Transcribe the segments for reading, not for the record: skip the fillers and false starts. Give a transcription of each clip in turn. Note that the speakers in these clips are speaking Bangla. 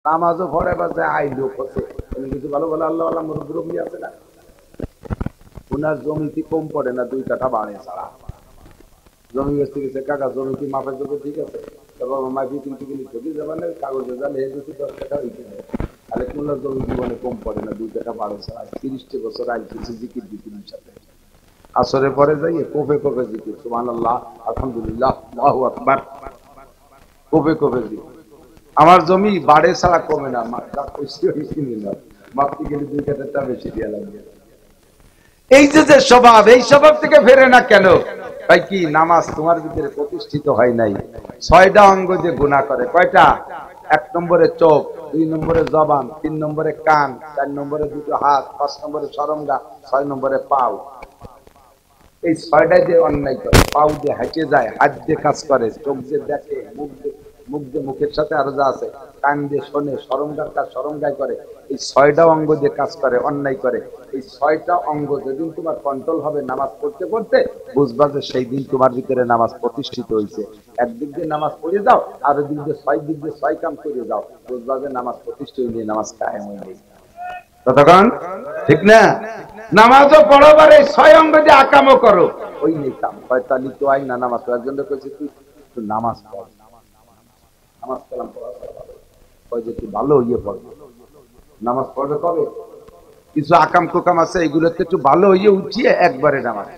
নামাজও পড়ে বাজে আইলো করছে কিছু ভালো ভালো আল্লাহ আল্লাহ মুরব্বী আছে না, ওনার জমিটি কম পড়ে না, 2 কাঠা বাড়ে ছাড়া জমি বেচতে গেছে। কাকা জমিটি মাপের জন্য ঠিক আছে, তারপর মাইপি কিন্তু গেলে ঠকি যাবে না, কাগজে জালে এই 10 কাঠা হইতে হবে। তাহলে ওনার জমি জীবনে কম পড়ে না, 2 কাঠা বাড়ে ছাড়া। 30টা বছর আইল কিছু জিকির দিকির সাথে আসরে পরে যাই কোপে কোপে জিকির, সুবহানাল্লাহ, আলহামদুলিল্লাহ, আল্লাহু আকবার, কোপে কোপে জিকির। আমার জমি বাড়ে ছাড়া কমে না, মাপতে গেলে 2 কাঠাটা বেশি দেওয়া লাগবে। এই যে স্বভাব, এই স্বভাব থেকে ফেরে না কেন ভাই? কি নামাজ তোমার ভিতরে প্রতিষ্ঠিত হয় নাই? 6টা অঙ্গ যে গুনাহ করে, কয়টা? 1 নম্বরে চোখ, 2 নম্বরে জবান, 3 নম্বরে কান, 4 নম্বরে 2টো হাত, 5 নম্বরে শরমগা, 6 নম্বরে পাও। এই 6টাই যে অন্যায় করে, পাও দিয়ে হাঁটে যায়, হাত দিয়ে কাজ করে, চোখ দিয়ে দেখে, মুখ দিয়ে মুখের সাথে আরো যা আছে, কান দিয়ে শোনে, শরমগার কাজ শরমগায় করে। এই 6টা অঙ্গ দিয়ে কাজ করে, অন্যায় করে। এই 6টা অঙ্গ যেদিন তোমার কন্ট্রোল হবে নামাজ পড়তে পড়তে, বুঝবা যে সেই দিন তোমার ভিতরে নামাজ প্রতিষ্ঠিত হয়েছে। একদিক দিয়ে নামাজ পড়ে যাও, আর দিক দিয়ে 6 দিক দিয়ে 6 কাম করে যাও, বুঝবা যে নামাজ প্রতিষ্ঠিত হয়ে নামাজ কায়েম হয়ে গেছে। ততক্ষণ ঠিক না? নামাজও পড়ো, বারে 6 অঙ্গ দিয়ে আকামও করো, ওই নেই কাম। পঁয়তাল্লিশ তো আই না নামাজ পড়ার জন্য কইছে তুই নামাজ পড়, নামাজ কালাম পড়া কয় যে তুই ভালো হইয়ে পড়বে। নামাজ পড়বে কবে? কিছু আকাম কোকাম আছে, এগুলোতে একটু ভালো হইয়ে উঠিয়ে একবারে নামাজ।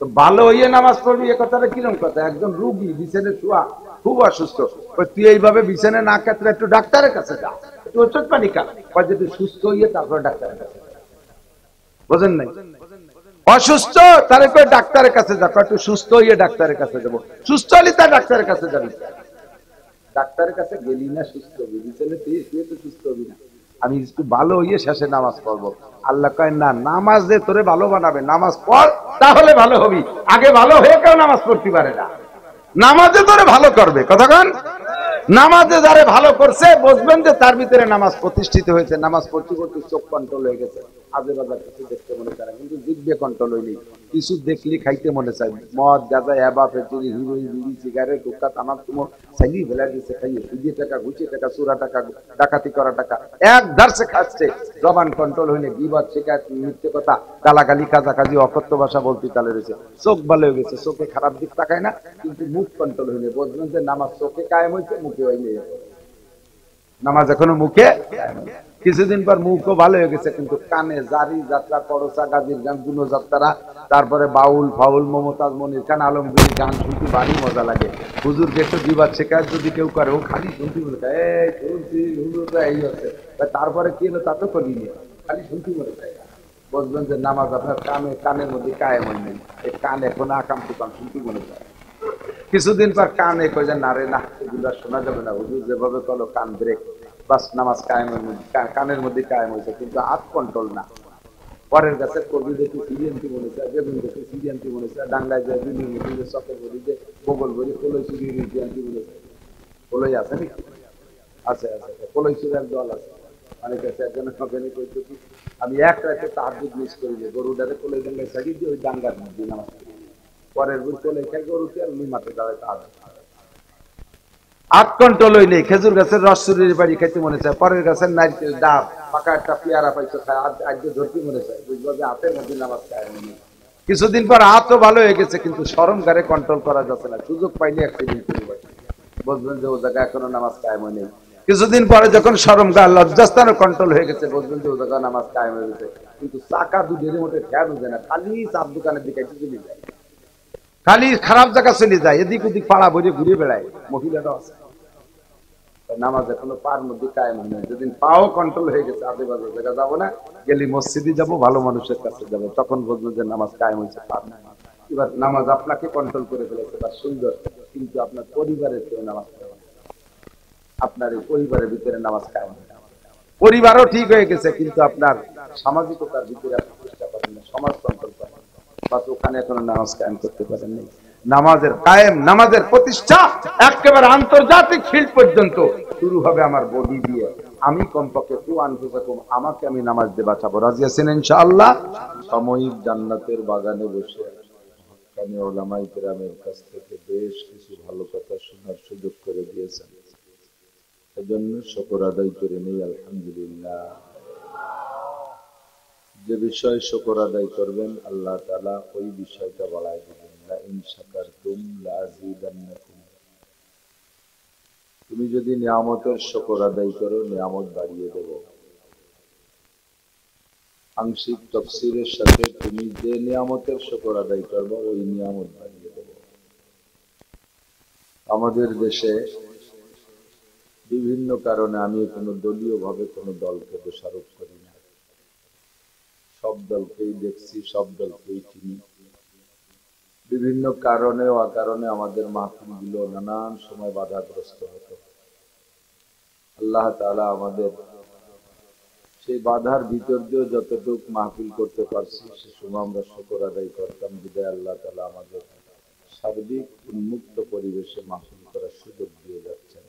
তো ভালো হইয়ে নামাজ পড়বি, এ কথাটা কিরকম কথা? একজন রুগী বিছানে শোয়া, খুব অসুস্থ, তুই এইভাবে বিছানে না কাতরে একটু ডাক্তারের কাছে যা, একটু ওষুধ পানি খা, কয় যে তুই সুস্থ হইয়ে তারপর ডাক্তারের কাছে। বোঝেন নাই? অসুস্থ তাহলে কই ডাক্তারের কাছে যা, একটু সুস্থ হইয়ে ডাক্তারের কাছে যাবো। সুস্থ হলে তার ডাক্তারের কাছে যাবি, ডাক্তারের কাছে গেলি না সুস্থ হবি, বিছানে তুই তো সুস্থ হবি না। আমি একটু ভালো হইয়ে শেষে নামাজ পড়বো। আল্লাহ কয় না, নামাজ যে তোরে ভালো বানাবে, নামাজ পড় তাহলে ভালো হবি। আগে ভালো হয়ে কেউ নামাজ পড়তে পারে না, নামাজে তোরে ভালো করবে। কতক্ষণ নামাজে যারে ভালো করছে, বুঝবেন যে তার ভিতরে নামাজ প্রতিষ্ঠিত হয়েছে। নামাজ পড়তে পড়তে চোখ কন্ট্রোল হয়ে গেছে, আজে বাজার কিছু দেখতে মনে চায়, কিন্তু জিভে কন্ট্রোল হয়নি। কিছু দেখলি খাইতে মনে চায়, মদ গাঁজা এবা ফেচুরি হিরোইন বিড়ি সিগারেট হুক্কা তামাক তুমো চাইলি বেলা দিচ্ছে, খাইয়ে সুদিয়ে টাকা ঘুষিয়ে টাকা চোরা টাকা ডাকাতি করা টাকা এক ধারসে খাচ্ছে। জবান কন্ট্রোল হয়নি, বিবাদ শিকায়ত মিথ্যে কথা গালাগালি কাজাকাজি অকথ্য ভাষা বলতে তালে রয়েছে। চোখ ভালো হয়ে গেছে, চোখে খারাপ দিক তাকায় না, কিন্তু মুখ কন্ট্রোল হয়নি। বুঝলেন যে নামাজ চোখে কায়েম হয়েছে, মুখে হয়নি। নামাজ এখনো মুখে। কিছুদিন পর মুখও ভালো হয়ে গেছে, কিন্তু কানে জারি যাত্রা, করসা গাজীর গান, গুণযাত্রা, তারপরে বাউল ফাউল, মমতাজ মনির খান, আলমগীর গান শুনতে ভারী মজা লাগে। হুজুরকে একটু বিবাদ শেখায় যদি কেউ করে, ও খালি শুনতে মনে চায়, এই শুনছি হুজুররা এই হচ্ছে। তারপরে কি হলো তা তো করিনি, খালি শুনতে মনে চায়। বুঝবেন যে নামাজ আপনার কানের মধ্যে কায়েম হয় নাই। এই কান এখন আকাম টুকাম শুনতে মনে চায়। কিছুদিন পর কানে কই যে না রে না, এগুলো শোনা যাবে না, হুজুর যেভাবে কলো কান ব্রেক, বাস নামাজ কায়েমের মধ্যে, কানের মধ্যে কায়েম হয়েছে, কিন্তু হাত কন্ট্রোল না। পরের কাছে কবি দেখি সিরিয়ান্তি মনে চায়, বেগুন দেখি সিরিয়ান্তি মনে চায়, ডাঙ্গায় যায় বিভিন্ন চকে বলি যে বগল বলি কলই সিরিয়ান্তি মনে চায়। কলই আছে নাকি? আছে আছে, কলই সুরের দল আছে। অনেক কাছে একজনের সঙ্গে কইতো কি, আমি এক রাতে তাহাজ্জুদ মিস করি যে গরুটারে কলই ডাঙ্গায় ছাড়িয়ে দিয়ে ওই ডাঙ্গার মধ্যে নামাজ পড়ি। পরের বুঝ কলই খাই গরুকে, আর উনি মাঠে দাঁড়ায় তাহাজ্জুদ। আট কন্ট্রোল হইলে খেজুর গাছের রস চুরির বাড়ি খাইতে মনে চায়, পরের গাছের নারকেল ডাব পাকা একটা পেয়ারা পাইছো খায়, আজ ধরতে মনে চায়, বুঝবো যে হাতের মধ্যে নামাজ খায়। কিছুদিন পর হাতও ভালো হয়ে গেছে, কিন্তু শরম গারে কন্ট্রোল করা যাচ্ছে না, সুযোগ পাইলে অ্যাক্সিডেন্ট করে বাড়ি, বুঝবেন যে ও জায়গায় এখনো নামাজ কায়েম হয় নেই। কিছুদিন পরে যখন শরম গা লজ্জাস্থানও কন্ট্রোল হয়ে গেছে, বুঝবেন যে ও জায়গায় নামাজ কায়েম হয়ে গেছে। কিন্তু চাকা দুধের মধ্যে খেয়াল বুঝে না, খালি চাপ দোকানের দিকে চলে যায়, খালি খারাপ জায়গা চলে যায়, এদিক ওদিক পাড়া বইরে ঘুরে বেড়ায়। মহিলারাও আছে, নামাজ এখনো পার মধ্যে কায়েম হয় না। যেদিন পাও কন্ট্রোল হয়ে গেছে, আজে বাজে জায়গা যাবো না, গেলি মসজিদে যাবো, ভালো মানুষের কাছে যাবো, তখন বুঝবো যে নামাজ কায়েম হয়েছে। পার না, এবার নামাজ আপনাকে কন্ট্রোল করে ফেলেছে, বা সুন্দর, কিন্তু আপনার পরিবারের কেউ নামাজ পড়ে না। আপনার এই পরিবারের ভিতরে নামাজ কায়েম হয় না। পরিবারও ঠিক হয়ে গেছে, কিন্তু আপনার সামাজিকতার ভিতরে আপনি চেষ্টা করেন না, সমাজ কন্ট্রোল করেন, বাস ওখানে এখনো নামাজ কায়েম করতে পারেন নাই। নামাজের কায়েম, নামাজের প্রতিষ্ঠা একেবারে আন্তর্জাতিক ফিল্ড পর্যন্ত শুরু হবে আমার বডি দিয়ে। আমি কমপক্ষে আমাকে আমি নামাজ দিয়ে বাঁচাবো। রাজি আছেন ইনশাআল্লাহ? সাময়িক জান্নাতের বাগানে বসে হক্কানি উলামায়ে কেরামের কাছ থেকে বেশ কিছু ভালো কথা শোনার সুযোগ করে দিয়েছেন। এজন্য শুকর আদায় করে নেই আলহামদুলিল্লাহ। যে বিষয়ে শুকর আদায় করবেন আল্লাহ তাআলা ওই বিষয়টা বাড়ায় দিবেন। লা ইন শাকারতুম লাযীদান্নাকুম। তুমি যদি নিয়ামতের শুকর আদায় করো নিয়ামত বাড়িয়ে দেব। আংশিক তাফসীরের সাথে তুমি যে নিয়ামতের শুকর আদায় করবে ওই নিয়ামত বাড়িয়ে দেব। আমাদের দেশে বিভিন্ন কারণে, আমি কোনো দলীয় ভাবে কোনো দলকে দোষারোপ করি না, সব দলকেই দেখছি, সব দলকেই চিনি। বিভিন্ন কারণে ও অকারণে আমাদের মাহফিলগুলো নানান সময় বাধাগ্রস্ত হতো। আল্লাহ তাআলা আমাদের সেই বাধার ভিতর দিয়েও যতটুকু মাহফিল করতে পারছি সে সময় আমরা শুকর আদায় করতাম। বিদায় আল্লাহ তাআলা আমাদের সার্বিক উন্মুক্ত পরিবেশে মাহফিল করার সুযোগ দিয়ে যাচ্ছেন।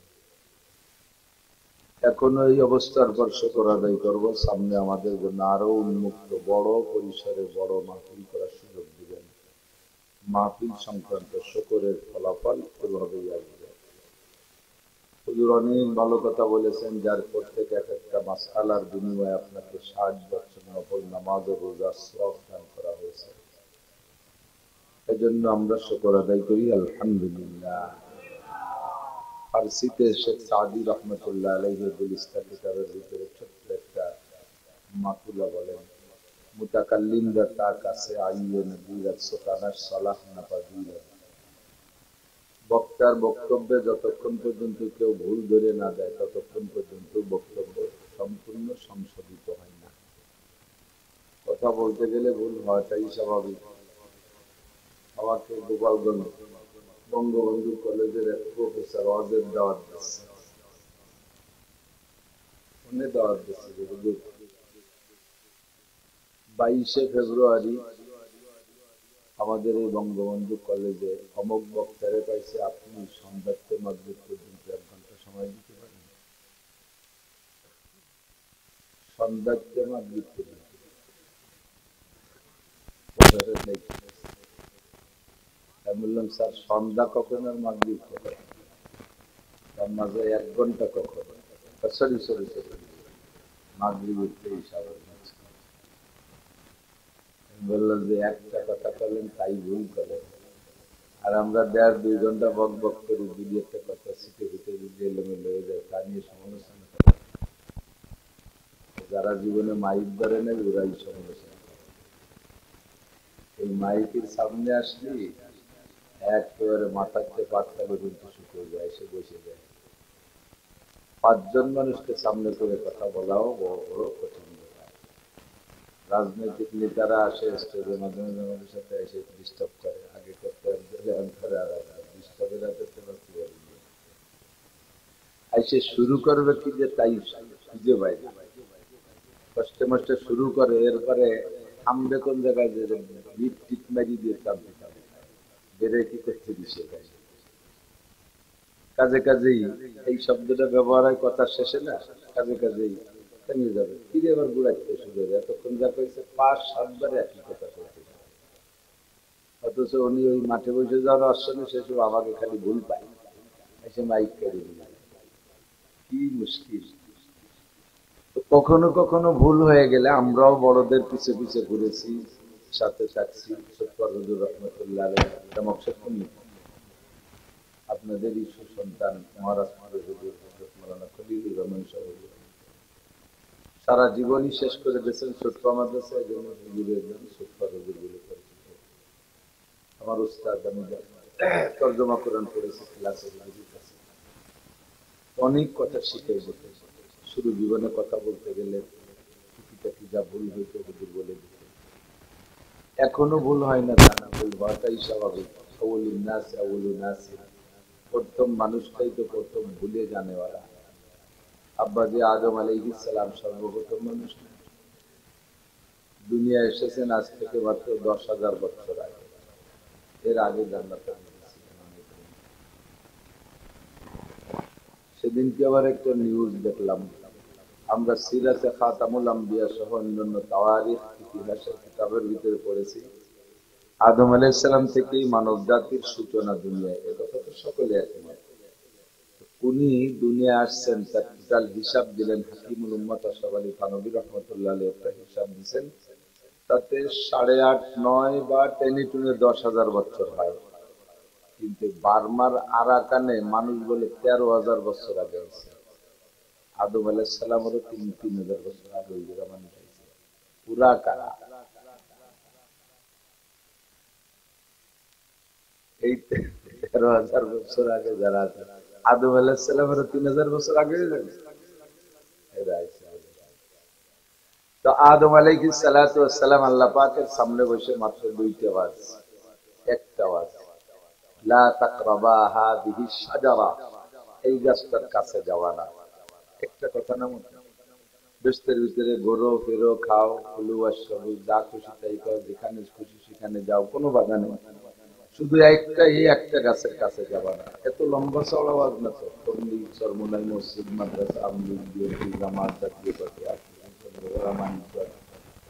এখনো এই অবস্থার পর শুকর আদায় করব, সামনে আমাদের জন্য আরো উন্মুক্ত বড় পরিসরে বড় মাহফিল করার সুযোগ দিবেন। মাহফিল সংক্রান্ত শুকরের ফলাফল এভাবেই আসবে। হুজুর অনেক ভালো কথা বলেছেন, যার প্রত্যেক এক একটা মাসআলার বিনিময়ে আপনাকে 60 বছর নফল নামাজ ও রোজা সওয়াব দান করা হয়েছে। এজন্য আমরা শুকর আদায় করি আলহামদুলিল্লাহ। ফারসিতে শেখ সাদি রহমতুল্লাহ আলাইহি গুলিস্তান কিতাবের ভিতরে ছোট্ট একটা মাকুলা বলেন, মুতাকাল্লিমরা তার কাছে আইয়ে নবীরাত সুতানার সালাহ না পাদিলেন। বক্তার বক্তব্যে যতক্ষণ পর্যন্ত কেউ ভুল ধরে না দেয় ততক্ষণ পর্যন্ত বক্তব্য সম্পূর্ণ সংশোধিত হয় না। কথা বলতে গেলে ভুল হওয়াটাই স্বাভাবিক। আমাকে গোপালগঞ্জ বঙ্গবন্ধু কলেজের এক প্রফেসর ওয়াজের দাওয়াত দিচ্ছে, উনি দাওয়াত দিচ্ছে যে 22শে ফেব্রুয়ারি আমাদের এই বঙ্গবন্ধু কলেজে অমুক বক্তারে পাইছে, আপনি সন্ধ্যাতে মাগরিব পর্যন্ত 1 ঘন্টা সময় দিতে পারেন। সন্ধ্যাতে মাগরিব পর্যন্ত আমি বললাম, স্যার সন্ধ্যা কখন আর মাগরিব কখন? তার মাঝে 1 ঘন্টা কখন? সরি মাগরিবের 23 আওয়াজ। বললাম যে একটা কথা বলেন তাই ভুল করেন, আর আমরা 1.5-2 ঘন্টা বক বক করি, যদি একটা কথা শিখে ফিটে যদি এলোমেলো হয়ে যায় তা নিয়ে সমালোচনা করে। যারা জীবনে মাইক ধরে নেয় ওরাই সমালোচনা করে। এই মাইকের সামনে আসলে একেবারে মাথাতে পাটকালে কিন্তু শুকিয়ে যায়, এসে বসে যায়। 5 জন মানুষকে সামনে করে কথা বলাও বড় কঠিন। রাজনৈতিক নেতারা আসে স্টেজে মাঝে মাঝে আমাদের সাথে এসে ডিস্টার্ব করে, আগে করতে ডিস্টার্বের হাতে এসে শুরু করবে কি যে তাই খুঁজে পায় না, কষ্টে মষ্টে শুরু করে, এরপরে থামবে কোন জায়গায় যে বিট টিট মারি দিয়ে টানতে টানতে বেড়ে কি করতে দিছে। কাজে কাজেই এই শব্দটা ব্যবহার হয় কথা শেষে না, কাজে কাজেই থেমে যাবে, ফিরে আবার ঘুরাইতে শুরু হবে। এতক্ষণ যা করেছে 5-7 বারে একই কথা করতে, অথচ উনি ওই মাঠে বসে যাওয়ার আসলে সেসব আমাকে খালি ভুল পায়, এসে মাইক কেড়ে নিয়ে কি মুশকিল। কখনো কখনো ভুল হয়ে গেলে আমরাও বড়দের পিছে পিছে ঘুরেছি, সাথে থাকছি। হুজুর রহমতুল্লাহ আলাইহি মকসদ আপনাদেরই সুসন্তান মহারাজ হুজুর হযরত মাওলানা খলিলুর রহমান সাহেব সারা জীবনই শেষ করে দিয়েছেন ছোট্ট মাদ্রাসায়, জন্য হুজুরের নাম ছোট্ট হুজুর বলে পরিচিত। আমার উস্তাদ, আমি তর্জমা কোরআন পড়েছি ক্লাসে, অনেক কথা শিখে যেতে। শুরু জীবনে কথা বলতে গেলে টুকিটাকি যা ভুল হইতো হুজুর বলে দিতে। এখনো ভুল হয় না তা না, ভুল হওয়াটাই স্বাভাবিক। প্রথম মানুষটাই তো প্রথম ভুলে জানেওয়ালা। আব্বাজি আদম আলাইহিস সালাম সর্বপ্রথম মানুষ না, দুনিয়া এসেছেন আজ থেকে মাত্র 10,000 বছর আগে। এর আগে জান্নাতে সেদিনকে আবার একটা নিউজ দেখলাম, আমরা সিরাতে খাতামুল আম্বিয়া সহ অন্যান্য তাওয়ারিখ ইতিহাসের কিতাবের ভিতরে পড়েছি আদম আলাইহিস সালাম থেকেই মানব জাতির সূচনা দুনিয়ায়। এ কথা তো সকলে একমত। উনি দুনিয়া আসছেন, তার টোটাল হিসাব দিলেন হাকিমুল উম্মাত আশরাফ আলী থানভী রহমতুল্লাহ আলাইহি একটা হিসাব দিয়েছেন, তাতে 8.5 9 বা টেনে টুনে 10,000 বছর হয়। কিন্তু বার্মার আরাকানে মানুষ বলে 13,000 বছর আগে হয়েছে। আদম আলাইহিস সালামেরও 3,000 বছর আগে ওই জায়গা মানুষ হয়েছে। পুরা কারা এই 13,000 বছর আগে যারা আছে, আদম আলাইহিস সালামেরও 3,000 বছর আগে হয়ে যাবে। তো আদম আলাইহিস সালাতু ওয়াস সালাম আল্লাহ পাকের সামনে বসে মাত্র দুইটা আওয়াজ, একটা আওয়াজ, লা তাকরাবা হাদিহি শাজারা, এই গাছটার কাছে যাওয়া না। একটা কথা না, বেস্তের ভিতরে ঘোরো ফেরো, খাও, ফুলু আশরাবু, যা খুশি তাই খাও, যেখানে খুশি সেখানে যাও, কোনো বাধা নেই, শুধু একটা গাছের কাছে যাবা না। এত লম্বা চওড়া আওয়াজ না তো, পল্লী চরমোনাই মসজিদ মাদ্রাসা আমলিগ বিএনপি জামাত জাতীয় পার্টি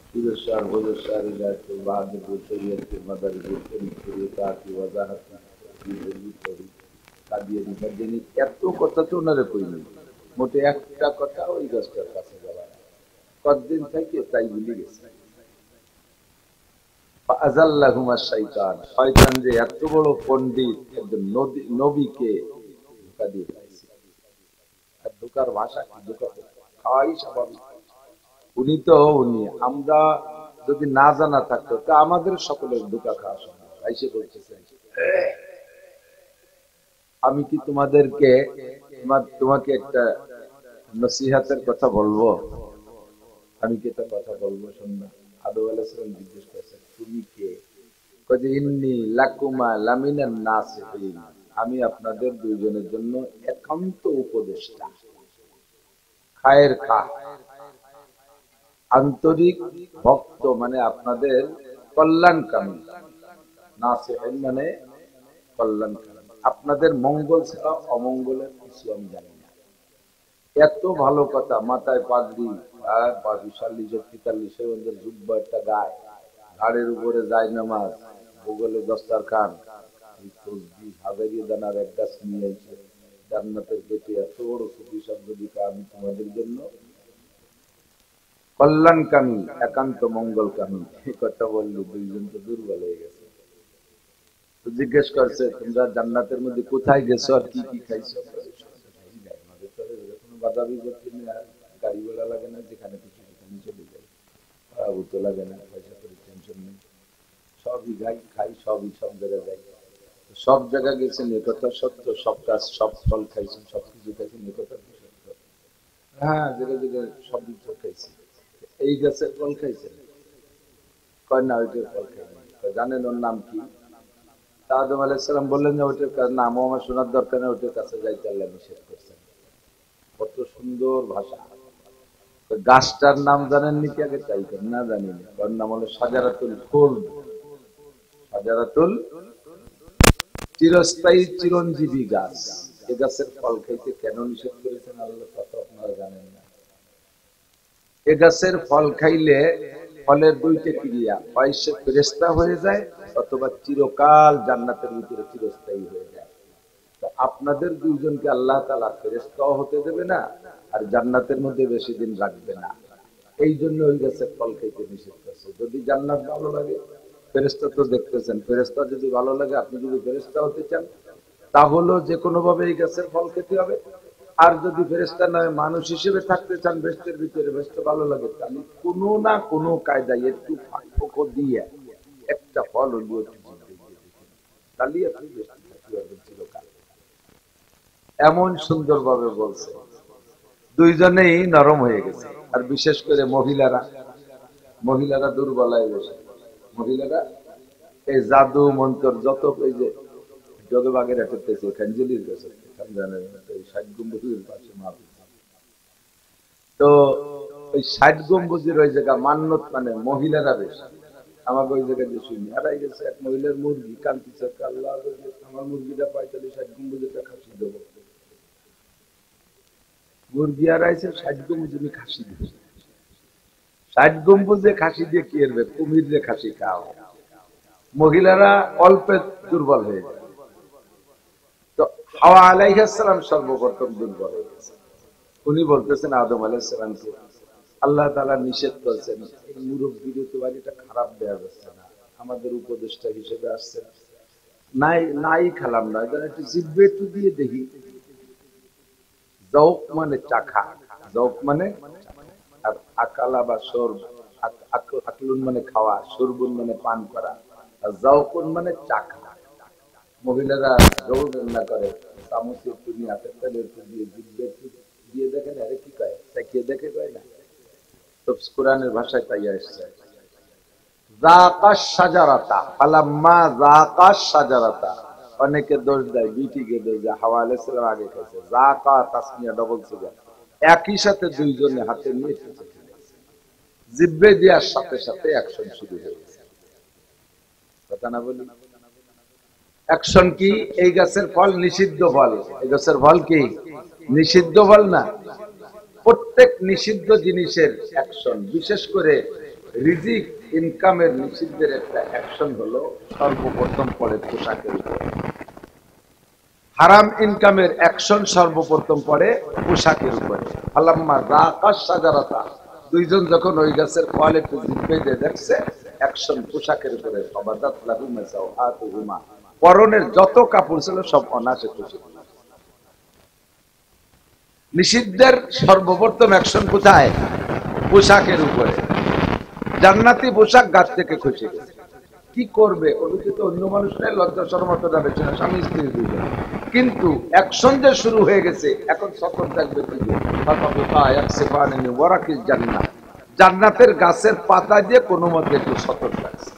সুরেশ্বর ভোজেশ্বর ইলাহি বাহাদুর শরীয়তের মাদারিসের শরীয়তাতি ওয়াজাহাতি কাদিয়ানি বাদিয়ানি, এত কথা তো ওনারে কইনি, মোটে একটা কথা, ওই গাছটার কাছে যাওয়া না। কতদিন থেকে তাই ভুলে গেছে। ফাআযাল্লাহুমা শাইতান, শয়তান যে এত বড় পণ্ডিত, একজন নবীকে ধোঁকা দিয়ে ফেলেছে। আর ধোঁকার ভাষা কি, ধোঁকা খাওয়াই স্বাভাবিক। উনি আমরা যদি না জানা থাকতো তা আমাদের সকলের ধোঁকা খাওয়া সম্ভব। আইসে বলতেছেন, আমি কি তোমাকে একটা নসিহতের কথা বলবো, আমি কি একটা কথা বলবো, শুননা। আদম আলাইহিস সালাম জিজ্ঞেস করেছেন, তুমি কে? কয়ে ইন্নী লাকুমা লামিনান নাসিহিন, আমি আপনাদের দুইজনের জন্য একান্ত উপদেষ্টা, খায়ের খা, আন্তরিক ভক্ত, মানে আপনাদের কল্যাণকামী, নাসিহিন মানে কল্যাণকামী, আপনাদের মঙ্গল ছাড়া অমঙ্গলের কিছু আমি জানি না। এত ভালো কথা, মাথায় পাগড়ি, বিশাল 43 ওদের জুব্বা একটা গায়ে, ঘাড়ের উপরে যায় নামাজ, ভূগোলে দস্তারখান, হাজারিয়ে দানার এক গাছ নিয়ে এসে জান্নাতের গেটে এত বড় সুফি শব্দ দিকে, আমি তোমাদের জন্য কল্যাণকামী, একান্ত মঙ্গলকামী। এই কথা বললো, দুইজন তো দুর্বল হয়ে গেছে। তো জিজ্ঞেস করছে, তোমরা জান্নাতের মধ্যে কোথায় গেছো আর কি কি খাইছো? বাধা বিপত্তি নেই, গাড়ি ঘোড়া লাগে না, যেখানে খুশি সেখানে চলে যায়, ভাড়া তো লাগে না, পয়সা করে টেনশন নেই, সবই খাই, সবই সব জায়গায় যাই, সব জায়গায় গেছেন, একথা সত্য, সব কাজ সব ফল খাইছেন, সবকিছু খাইছেন, একথা সত্য। হ্যাঁ, জায়গায় জায়গায় সব কিছু খাইছি, এই গাছের ফল খাইছেন? কয় না, ওইটার ফল খাইনি। জানেন ওর নাম কি? আদম আলাইহিস সালাম বললেন যে ওইটার নামও আমার শোনার দরকার নেই, ওইটার কাছে যাইতে আল্লাহ নিষেধ করছেন। কত সুন্দর ভাষা। গাছটার নাম জানেননি কি আগে? তাই না, জানি না। ওর নাম হলো শাজারাতুল খুলদ, শাজারাতুল, চিরস্থায়ী চিরঞ্জীবী গাছ। এ গাছের ফল খাইতে কেন নিষেধ করেছেন আল্লাহ, কথা আপনারা জানেন না। এ গাছের ফল খাইলে ফলের দুইটা ক্রিয়া, হয় সে ফেরেশতা হয়ে যায় অথবা চিরকাল জান্নাতের ভিতরে চিরস্থায়ী হয়ে যায়। আপনাদের দুইজনকে আল্লাহ তাআলা ফেরেশতাও হতে দেবে না, আর জান্নাতের মধ্যে বেশি দিন রাখবে না। এই জন্য ওই গাছের ফল খাইতে নিষেধ করছে। যদি জান্নাত ভালো লাগে, ফেরেশতা তো দেখতেছেন, ফেরেশতা যদি ভালো লাগে, আপনি যদি ফেরেশতা হতে চান, তাহলেও যে কোনো ভাবে এই গাছের ফল খেতে হবে। আর যদি ফেরেশতা নয়, মানুষ হিসেবে থাকতে চান বেহেশতের ভিতরে, বেহেশত ভালো লাগে, তাহলে কোনো না কোনো কায়দায় একটু ফাঁক দিয়ে একটা ফল হইলেও তাহলে আপনি বেহেশতে থাকতে পারবেন চিরকাল। এমন সুন্দর ভাবে বলছে, দুইজনেই নরম হয়ে গেছে। আর বিশেষ করে মহিলারা দুর্বল হয়ে গেছে। মহিলারা এই জাদু মন্ত্র যত, এই যে জগবাগের হাঁটতেছে, খানজলির কাছে, এই 60 গম্বুজের পাশে মাহফিল। তো ওই 60 গম্বুজের ওই জায়গা মান্নত, মানে মহিলারা বেশি। আমাকে ওই জায়গায় যে শুনি হারাই গেছে, এক মহিলার মুরগি কান্তিছে, আল্লাহ আমার মুরগিটা পাই তাহলে 60 গম্বুজেরটা খাসি দেবো। মুরগি হারাইছে, 60 গম্বুজ আমি খাসি দেবো। 60 গম্বুজে খাসি দিয়ে কি করবে? কুমির দিয়ে খাসি খাওয়া। মহিলারা অল্পে দুর্বল হয়ে যায়। তো হাওয়া আলাইহিস সালাম সর্বপ্রথম দুর্বল হয়ে গেছে। উনি বলতেছেন আদম আলাইহিস সালামকে আল্লাহ তাআলা নিষেধ করেছেন, এই মুরব্বির তো বাড়িটা খারাপ দেয়া যাচ্ছে না, আমাদের উপদেষ্টা হিসেবে আসছে, নাই খেলাম না, এদের একটু জিব্বে একটু দিয়ে দেখি। যৌক মানে চাখা, যৌক মানে, আর আকালা বা সরব, আকলুন মানে খাওয়া, সরবুন মানে পান করা, আর যৌকুন মানে চাখা। মহিলারা যৌন রান্না করে, চামচে একটু নিয়ে হাতের তালে একটু দিয়ে জিব্বে একটু দিয়ে দেখেন, আরে কি কয়, চাকিয়ে দেখে কয় না, তো কোরআনের ভাষায় তাই আসছে। অনেকে দোষ দেয়, বিটিকে দোষ দেয়, হাওয়া আলাইহিস সালাম আগে খাইছে, যাকা তাসমিয়া ডবল সিগা, একই সাথে দুইজনে হাতে নিয়ে জিব্বে দেওয়ার সাথে সাথে অ্যাকশন শুরু হয়ে গেছে। কথা না বলি, অ্যাকশন কি? এই গাছের ফল নিষিদ্ধ ফল, এই গাছের ফল কি নিষিদ্ধ ফল না? প্রত্যেক নিষিদ্ধ জিনিসের অ্যাকশন, বিশেষ করে রিজিক ইনকামের নিষিদ্ধের একটা অ্যাকশন হলো সর্বপ্রথম পড়ে পোশাকের উপর। হারাম ইনকামের অ্যাকশন সর্বপ্রথম পড়ে পোশাকের উপরে। ফালাম্মা যাকাশ শাজারাতা, দুইজন যখন ওই গাছের ফল একটু জিভে দিয়ে দেখছে, অ্যাকশন পোশাকের উপরে। ফাবাদাত লাহুমা সাওআতুহুমা, পরনের যত কাপড় ছিল সব অনায়াসে খুশি। নিষিদ্ধের সর্বপ্রথম অ্যাকশন কোথায়? পোশাকের উপরে। জান্নাতি পোশাক গাছ থেকে খুশি গেছে, কি করবে? ওদিকে তো অন্য মানুষরাই লজ্জা শরমতে যাবে না, স্বামী স্ত্রী দুইজন, কিন্তু অ্যাকশন যে শুরু হয়ে গেছে, এখন সতর্ক থাকবে কি? জান্নাতের গাছের পাতা দিয়ে কোনো মতে একটু সতর্ক থাকছে।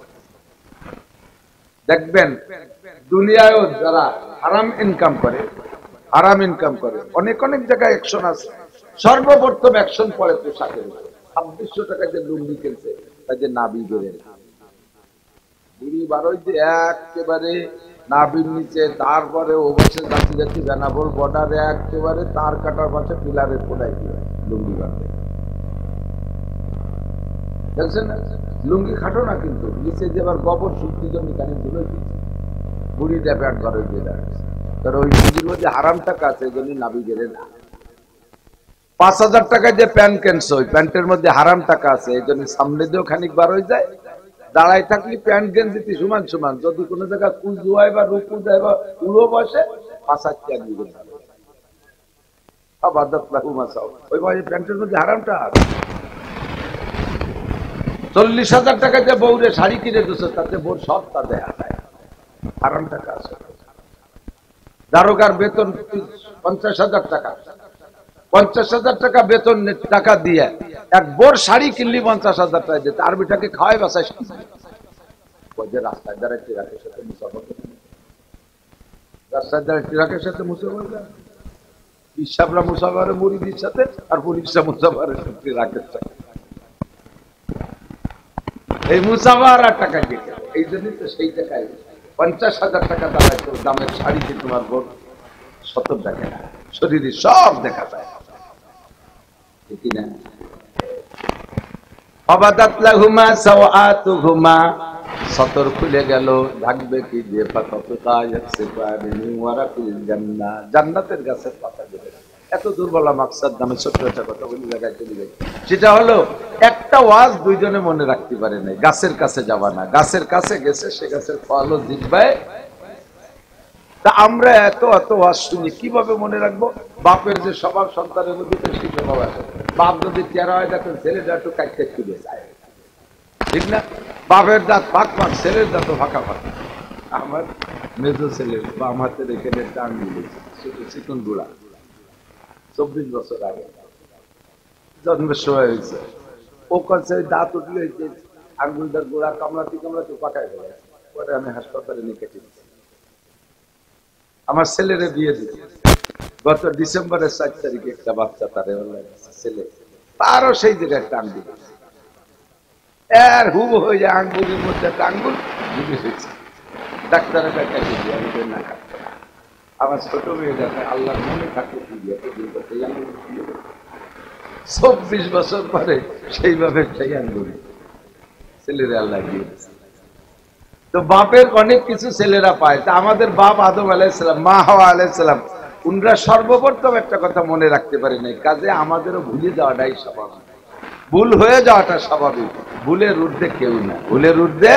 দেখবেন দুনিয়ায়ও যারা হারাম ইনকাম করে, অনেক অনেক জায়গায় অ্যাকশন আছে। সর্বপ্রথম অ্যাকশন পড়ে পোশাকের উপর। 2600 টাকা যে লুঙ্গি কিনছে, তাদের নাভি বেড়ে বুড়ি বারোই যে একেবারে নাভির নিচে, তারপরে ও বসে জাতি জাতি বেনাবল বর্ডারে একেবারে তার কাটার পাশে পিলারের কোনায় দিয়ে লুঙ্গি বাঁধে। দেখছেন না? লুঙ্গি খাটো না, কিন্তু নিচে যে আবার গোবর শুক্তির জন্য কানে ধুলো দিচ্ছে, বুড়ি ড্যাপাট ঘরে দিয়ে দাঁড়াচ্ছে। তার ওই লুঙ্গির মধ্যে হারাম টাকা আছে, এই জন্য নাভি বেড়ে না। 5000 টাকায় যে প্যান্ট কেনছো, ওই প্যান্টের মধ্যে হারাম টাকা আছে, এই জন্য সামনে দিয়েও খানিক বার হয়ে যায়। দাঁড়াই থাকলে প্যান্ট গেঞ্জিতে সমান সমান, যদি কোনো জায়গায় কুজু হয় বা রুকু দেয় বা উড়ো বসে, 5-8 ওই প্যান্টের মধ্যে হারামটা। 40,000 টাকা যে বউরে শাড়ি কিনে দিচ্ছে, তাতে বউর সব তা দেখা যায়, হারাম টাকা আছে। দারোগার বেতন 50,000 টাকা, 50,000 টাকা বেতন টাকা দিয়ে এক বোর শাড়ি কিনলি 50,000 টাকা দিয়ে, তার বেটাকে খাওয়াই বাসায় রাস্তায় দ্বারা ট্রাকের সাথে মুসাফা করে, রাস্তায় দ্বারা ট্রাকের সাথে মুসাফা করে, ইসাবরা মুসাফারে মুরিদির সাথে, আর পুলিশরা মুসাফারে ট্রাকের সাথে। এই মুসাফার আর টাকা দিয়ে, এই জন্যই তো সেই টাকায় 50,000 টাকা দামের শাড়িতে তোমার বোর 70 টাকা না, শরীরে সব দেখা যায়, ঠিক না? ফাবাদাত লাহুমা সাওআতুহুমা, সতর খুলে গেল, থাকবে কি যে জান্নাতের গাছের পাতা দেবে। এত দুর্বল মাকসাদ নামে ছোট্ট একটা কথা বলি, জায়গায় চলে যাই। সেটা হলো একটা ওয়াজ দুইজনে মনে রাখতে পারে নাই, গাছের কাছে যাবা না, গাছের কাছে গেছে, সে গাছের ফলও জিতবায়। তা আমরা এত এত ওয়াজ শুনি, কিভাবে মনে রাখবো? বাপের যে স্বভাব সন্তানের মধ্যে সেই স্বভাব আছে। বাপ যদি চেহারা হয়, দেখেন ছেলেটা একটু কাটতে চলে যায়, ঠিক না? বাপের দাঁত ফাঁক ফাঁক, ছেলের দাঁত ফাঁকা ফাঁকা। আমার মেজো ছেলে বা আমার এখানে টান মিলেছে, চিকন গুড়া, 24 বছর আগে জন্মের সময় হয়েছে। ও কাছে দাঁত উঠলে আঙ্গুলটার গোড়া কামড়াতে কামড়াতে পাকায় গেলে, পরে আমি হাসপাতালে নিয়ে কেটে দিচ্ছি। আমার ছেলেরে বিয়ে দিচ্ছি গত ডিসেম্বরের 4 তারিখে, একটা বাচ্চা তারে ছেলে, তারও সেই জায়গায় টান দিয়েছে, এর হুব হয়ে যায় আঙ্গুলের মধ্যে একটা আঙ্গুল ঢুকে গেছে। ডাক্তারের কাছে দিয়ে আমি না কাটতে, আমার ছোট মেয়ে দেখে আল্লাহর মনে থাকলে কি দিয়ে 24 বছর পরে সেইভাবে সেই আঙ্গুল ছেলেরে আল্লাহ দিয়েছে। তো বাপের অনেক কিছু ছেলেরা পায়। তা আমাদের বাপ আদম আলাইহিসসালাম, মা হাওয়া আলাইহিসসালাম, উনরা সর্বপ্রথম একটা কথা মনে রাখতে পারে নাই, কাজে আমাদেরও ভুলে যাওয়াটাই স্বাভাবিক, ভুল হয়ে যাওয়াটা স্বাভাবিক। ভুলের ঊর্ধ্বে কেউ না, ভুলের ঊর্ধ্বে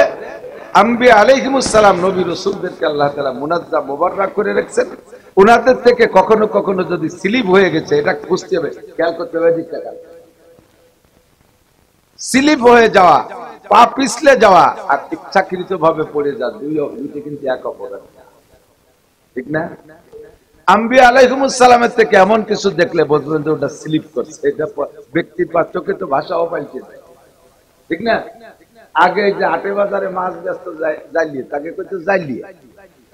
আম্বিয়া আলাইহিমুস সালাম, নবী রাসূলদেরকে আল্লাহ তাআলা মুনাজ্জাম মুবাররাক করে রেখেছেন। উনাদের থেকে কখনো কখনো যদি স্লিপ হয়ে গেছে, এটা বুঝতে হবে, খেয়াল করতে হবে। স্লিপ হয়ে যাওয়া, পা পিছলে যাওয়া আর ইচ্ছাকৃত ভাবে পড়ে যাওয়া, দুইটা কিন্তু এক অপরাধ, ঠিক না? আম্বিয়া আলাইহিমুস সালামের থেকে এমন কিছু দেখলে বুঝবেন যে ওটা স্লিপ করছে, এটা ব্যক্তির পার্থক্যে তো ভাষাও পাল্টে যায়, ঠিক না? আগে যে হাটে বাজারে মাছ ব্যস্ত জাইলিয়ে, তাকে কইতো জাইলিয়ে।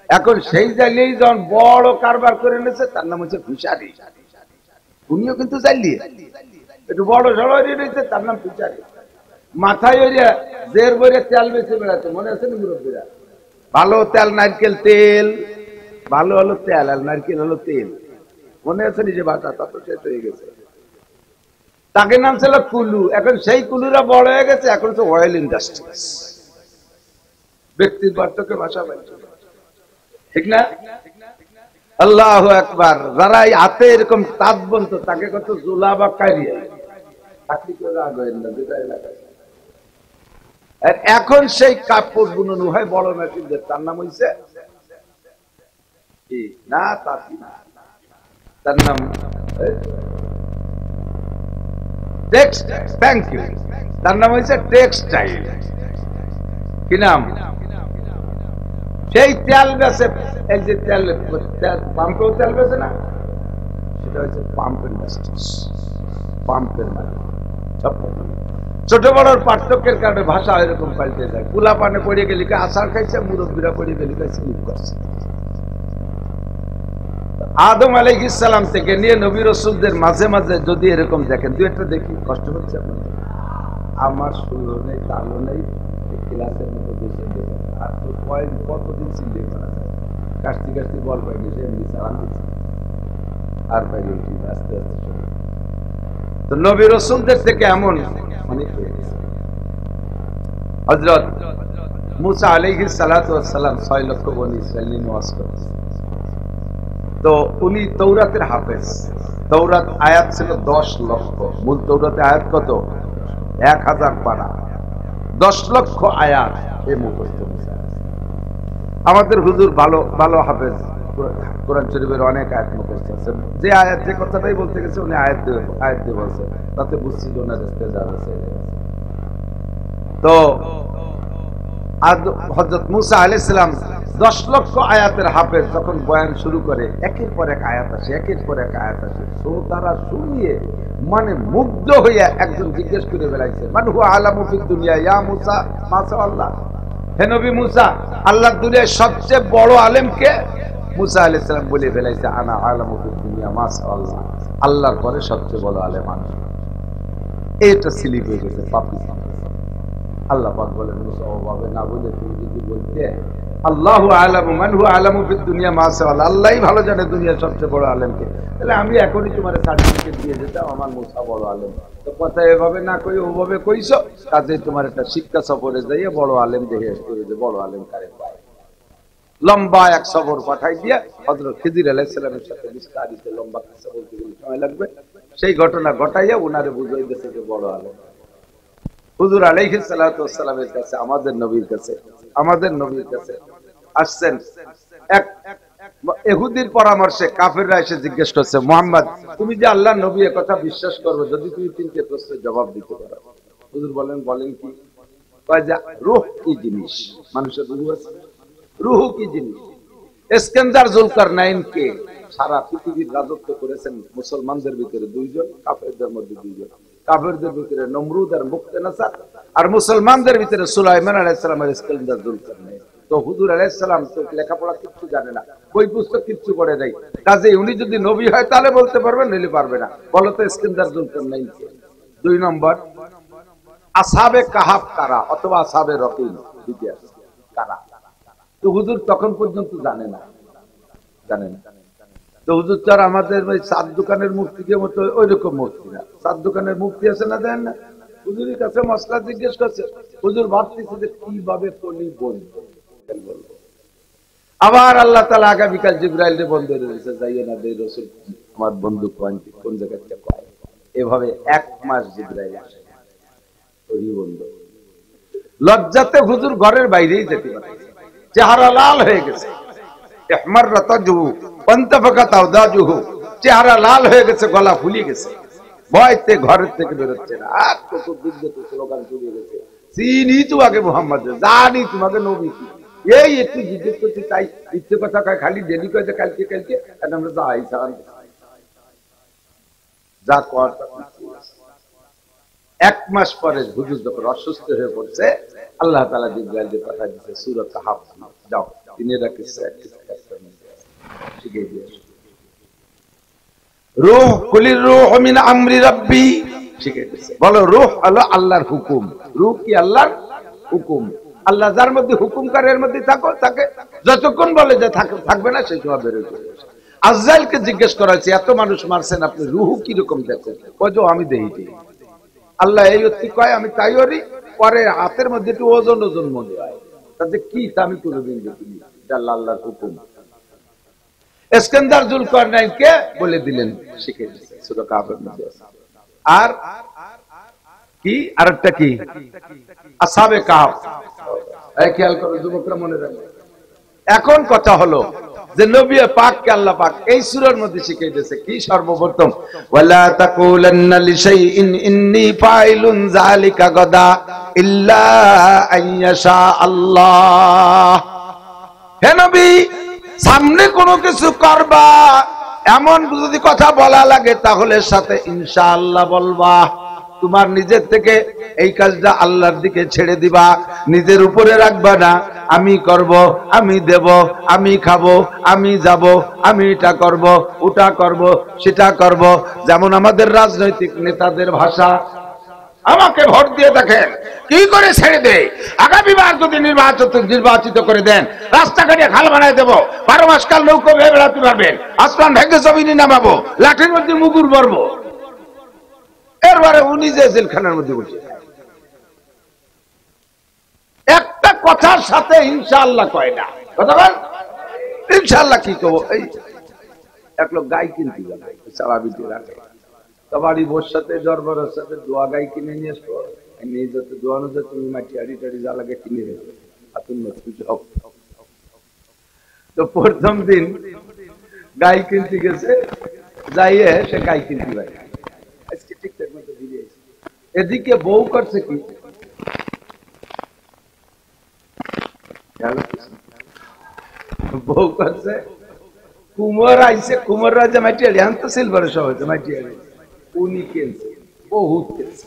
এখন সেই জাইলিয়েই যখন বড় কারবার করে এনেছে, তার নাম হচ্ছে ফিশারি। উনিও কিন্তু জাইলিয়ে, একটু বড় সড়াই রয়েছে, তার নাম ফিশারি। মাথায় জের বইরে তেল বেশি বেড়াচ্ছে, মনে আছে না মুরব্বীরা? ভালো তেল, নারকেল তেল, ভালো হলো তেল আর নারকেল হলো তেল, মনে আছে? নিজে ভাষা তা তো শেষ হয়ে গেছে। তাকে নাম ছিল কুলু। এখন সেই কুলুরা বড় হয়ে গেছে, এখন তো অয়েল ইন্ডাস্ট্রিজ। ব্যক্তির পার্থক্য ভাষা পাইছে, ঠিক না? আল্লাহু আকবার। যারা এই হাতে এরকম তাঁত বনত, তাকে কত জোলা বা কারিয়া, এখন সেই কাপড় বুনন হয় বড় মেশিনদের, তার নাম হইছে কি না, তার নাম থ্যাংক ইউ, তার নাম হয়েছে টেক্সটাইল। কি নাম? সেই তেল বেচে, এই যে তেল পাম্পেও তেল বেচে না, সেটা হচ্ছে পাম্প ইন্ডাস্ট্রিজ, পাম্পের মানে। ছোট বড় পার্থক্যের কারণে ভাষা এরকম পাল্টে যায়। পুলা পানে পড়ে গেলি আচার খাইছে, মুরব্বীরা পড়ে গেলি স্লিপ করছে। আদম আলাইহিস সালাম থেকে নিয়ে নবী রাসূলদের মাঝে মাঝে যদি এরকম দেখেন, দুই একটা দেখি, কষ্ট হচ্ছে আপনাদের? আমার সুলো নেই, তালো নেই, ক্লাসের মতো দেশে আর তো কতদিন চিনতে পারা যায়, কাশতে কাশতে বল পাই গেছে, এমনি চালান দিচ্ছে আর পাই গেছি আস্তে আস্তে। তো নবী রাসূলদের থেকে এমন অনেক হয়ে গেছে। হযরত মুসা আলাইহিস সালাতু ওয়াস সালাম 6 লক্ষ বনী ইসরাইল নিয়ে ওয়াজ করতেন। তো উনি তৌরাতের হাফেজ। তৌরাত আয়াত ছিল 10 লক্ষ। মূল তৌরাতে আয়াত কত? 1000 পারা, 10 লক্ষ আয়াত এ মুখস্থ। আমাদের হুজুর ভালো ভালো হাফেজ, কোরআন শরীফের অনেক আয়াত মুখস্থ আছে। যে আয়াত যে কথাটাই বলতে গেছে উনি আয়াত দিয়ে বলছে, তাতে বুঝছি যে ওনার ইস্তেজার আছে। তো হযরত মুসা আলাইহিস সালাম 10 লক্ষ আয়াতের হাফেজ যখন বয়ান শুরু করে, একের পর এক আয়াত আসে, একের পর এক আয়াত আসে। তো তারা শুনিয়ে মানে মুগ্ধ হইয়া একজন জিজ্ঞেস করে বেড়াইছে, মান হুয়া আলামু ফিদ দুনিয়া ইয়া মুসা মাশাআল্লাহ। হে নবী মুসা, আল্লাহর দুনিয়ায় সবচেয়ে বড় আলেম কে? মুসা আলাইহিস সালাম বলে ফেলাইছে, আনা আলামু ফিদ দুনিয়া মাশাআল্লাহ, আল্লাহর পরে সবচেয়ে বড় আলেম আমি। এটা স্লিপ হয়ে গেছে পাপি। আল্লাহ পাক বলেন, মুসা ওভাবে না বলে তুমি যদি বলতে আল্লাহু আলামু মান হুয়া আলামু ফিদ দুনিয়া মাশাআল্লাহ, আল্লাহই ভালো জানে দুনিয়ার সবচেয়ে বড় আলেমকে, তাহলে আমি এখনই তোমার সার্টিফিকেট দিয়ে দিতাম আমার মুসা বড় আলেম। তো কথা এভাবে না কই ওভাবে কইছো, কাজে তোমার একটা শিক্ষা সফরে যাইয়ে বড় আলেম দেখে আসতে হবে, বড় আলেম কারে পায়। লম্বা এক সফর পাঠাই দিয়ে হযরত খিজির আলাইহিস সালামের সাথে বিস্তারিত লম্বা কিসসা বলতে গেলে সময় লাগবে, সেই ঘটনা ঘটাইয়া উনারে বুঝাই দিয়েছে যে বড় আলেম। হুজুর আলাইহিস সালাতু ওয়াস সালামের কাছে, আমাদের নবীর কাছে আসছেন এক ইহুদির পরামর্শে। কাফেররা এসে জিজ্ঞেস করছে, মুহাম্মদ তুমি যে আল্লাহর নবী, এ কথা বিশ্বাস করবে যদি তুমি তিনটে প্রশ্নের জবাব দিতে পারো। হুজুর বলেন কি? কয় যে রূহ কি জিনিস? মানুষের রূহ আছে, রূহ কি জিনিস? ইস্কান্দার জুলকারনাইন কে? সারা পৃথিবীর রাজত্ব করেছেন মুসলমানদের ভিতরে দুইজন, কাফেরদের মধ্যে দুইজন। কাফেরদের ভিতরে নমরুদ আর মুক্তেনাসার, আর মুসলমানদের ভিতরে সুলাইমান আলাইহিস সালাম আর ইস্কান্দার জুলকারনাইন। তো হুজুর আলাইহিস সালাম তো লেখাপড়া কিচ্ছু জানে না, বই পুস্তক কিচ্ছু পড়ে নাই, কাজে উনি যদি নবী হয় তাহলে বলতে পারবেন, নইলে পারবে না। বলো তো ইস্কান্দার জুলকারনাইন কে? 2 নম্বর, আসহাবে কাহাফ কারা, অথবা আসহাবে রকিম কারা? তো হুজুর তখন পর্যন্ত জানেন না। তো হুজুর তো আর আমাদের ওই চার দোকানের মূর্তিকে মতো ওই রকম মূর্তি না। চার দোকানের মূর্তি আছে না, দেন না? হুজুরের কাছে মশলা জিজ্ঞেস করছে, হুজুর ভাবতেছে যে কিভাবে কলি বলবো, বলবো। আবার আল্লাহ তাআলা আগামীকাল জিবরাইলকে বন্ধ করে দিয়েছে, যাইও না দে রাসূল, আমার বন্ধু কোন জায়গা থেকে কয়। এভাবে 1 মাস জিবরাইল আসে, ওই বন্ধু লজ্জাতে হুজুর ঘরের বাইরেই যেতে পারে, চেহারা লাল হয়ে গেছে, ইহমাররাত ওয়াজহু ওয়ান্তাফাকাত আওদাজুহু, চেহারা লাল হয়ে গেছে, গলা ফুলে গেছে, ভয়তে ঘরের থেকে বেরোচ্ছে না। আর চতুর্দিক থেকে স্লোগান শুরু গেছে, চিনি তোমাকে মুহাম্মদ, জানি তোমাকে নবী, এই একটু জিজ্ঞেস করছি তাই ইচ্ছে কথা কয়, খালি ডেলি কয় কালকে কালকে, আর আমরা যাই যা কর। 1 মাস পরে হুজুর যখন অসুস্থ হয়ে পড়ছে, আল্লাহ তাআলা জিবরাইলকে পাঠিয়ে দিয়েছে, সূরা কাহফ যাও, তিনিরা কিসসা শিখিয়ে দিয়েছে, রূহ কুলির রূহ মিন আমরি রাব্বি শিখিয়ে দিয়েছে। বলো রূহ হলো আল্লাহর হুকুম, রূহ কি আল্লাহর হুকুম। আল্লাহ যার মধ্যে হুকুম করে এর মধ্যে থাকো, তাকে যতক্ষণ বলে যে থাকবে না সেই সময় বেরোয় চলে আসে। আজরাইলকে জিজ্ঞেস করা হয়েছে, এত মানুষ মারছেন আপনি রূহ কি রকম দেখেন? কয় যে আমি দেখি। আল্লাহ এই অতি কয়, আমি তাই করি, পরে হাতের মধ্যে একটু ওজন ওজন মনে হয়, তাতে কি আমি কোনোদিন দেখিনি, এটা আল্লাহর হুকুম। ইস্কান্দার যুলকারনাইনকে বলে দিলেন, শিখে দিয়েছে সূরা কাহফের মধ্যে। আর কি আরেকটা কি আসহাবে কাহফ, এই খেয়াল করো যুবকরা, মনে রাখবে। এখন কথা হলো যে নবী পাককে আল্লাহ পাক এই সূরার মধ্যে শিখিয়ে দিয়েছে কি, সর্বপ্রথম ওয়ালা তাকুলান্না লিশাইইন ইন্নী ফাইলুন যালিকা গাদা ইল্লা আইয়াশা আল্লাহ। হে নবী, সামনে কোনো কিছু করবা এমন যদি কথা বলা লাগে তাহলে সাথে ইনশাআল্লাহ বলবা। তোমার নিজের থেকে এই কাজটা আল্লাহর দিকে ছেড়ে দিবা, নিজের উপরে রাখবা না। আমি করব, আমি দেব, আমি খাবো, আমি যাব, আমি এটা করব, ওটা করব, সেটা করব। যেমন আমাদের রাজনৈতিক নেতাদের ভাষা, আমাকে ভোট দিয়ে দেখেন কি করে ছেড়ে দে, আগামীবার যদি নির্বাচিত করে দেন রাস্তাঘাটে খাল বানায় দেবো, 12 মাস কাল নৌকো ভেবে বেড়াতে পারবেন, আসমান ভেঙে জমিনে নামাবো, লাঠির মধ্যে মুগুর ভরবো। এরবারে উনি যে জেলখানার মধ্যে বসে একটা কথার সাথে ইনশাআল্লাহ কয় না, কথা বল ইনশাআল্লাহ কি কব। এই এক লোক গাই কিনতে গেল, চালাবিতে রাখে, বাড়ি বোর সাথে জরবরের সাথে দোয়া গাই কিনে নিয়ে আসবো, নিয়ে যেতে দোয়ানো যে তুমি মাটি আড়ি টাড়ি যা লাগে কিনে দেবে। তো প্রথম দিন গাই কিনতে গেছে, যাইয়ে সে গাই কিনতে পারে, আজকে ঠিকঠাক মতো দিয়ে এদিকে বউ করছে কি, বউ করছে কুমোর আইসে, কুমোর রাজা মাটি আড়ি, এখন তো সিলভারের সব হয়েছে মাটি আড়ি, উনি কিনছে বহুত কিনছে,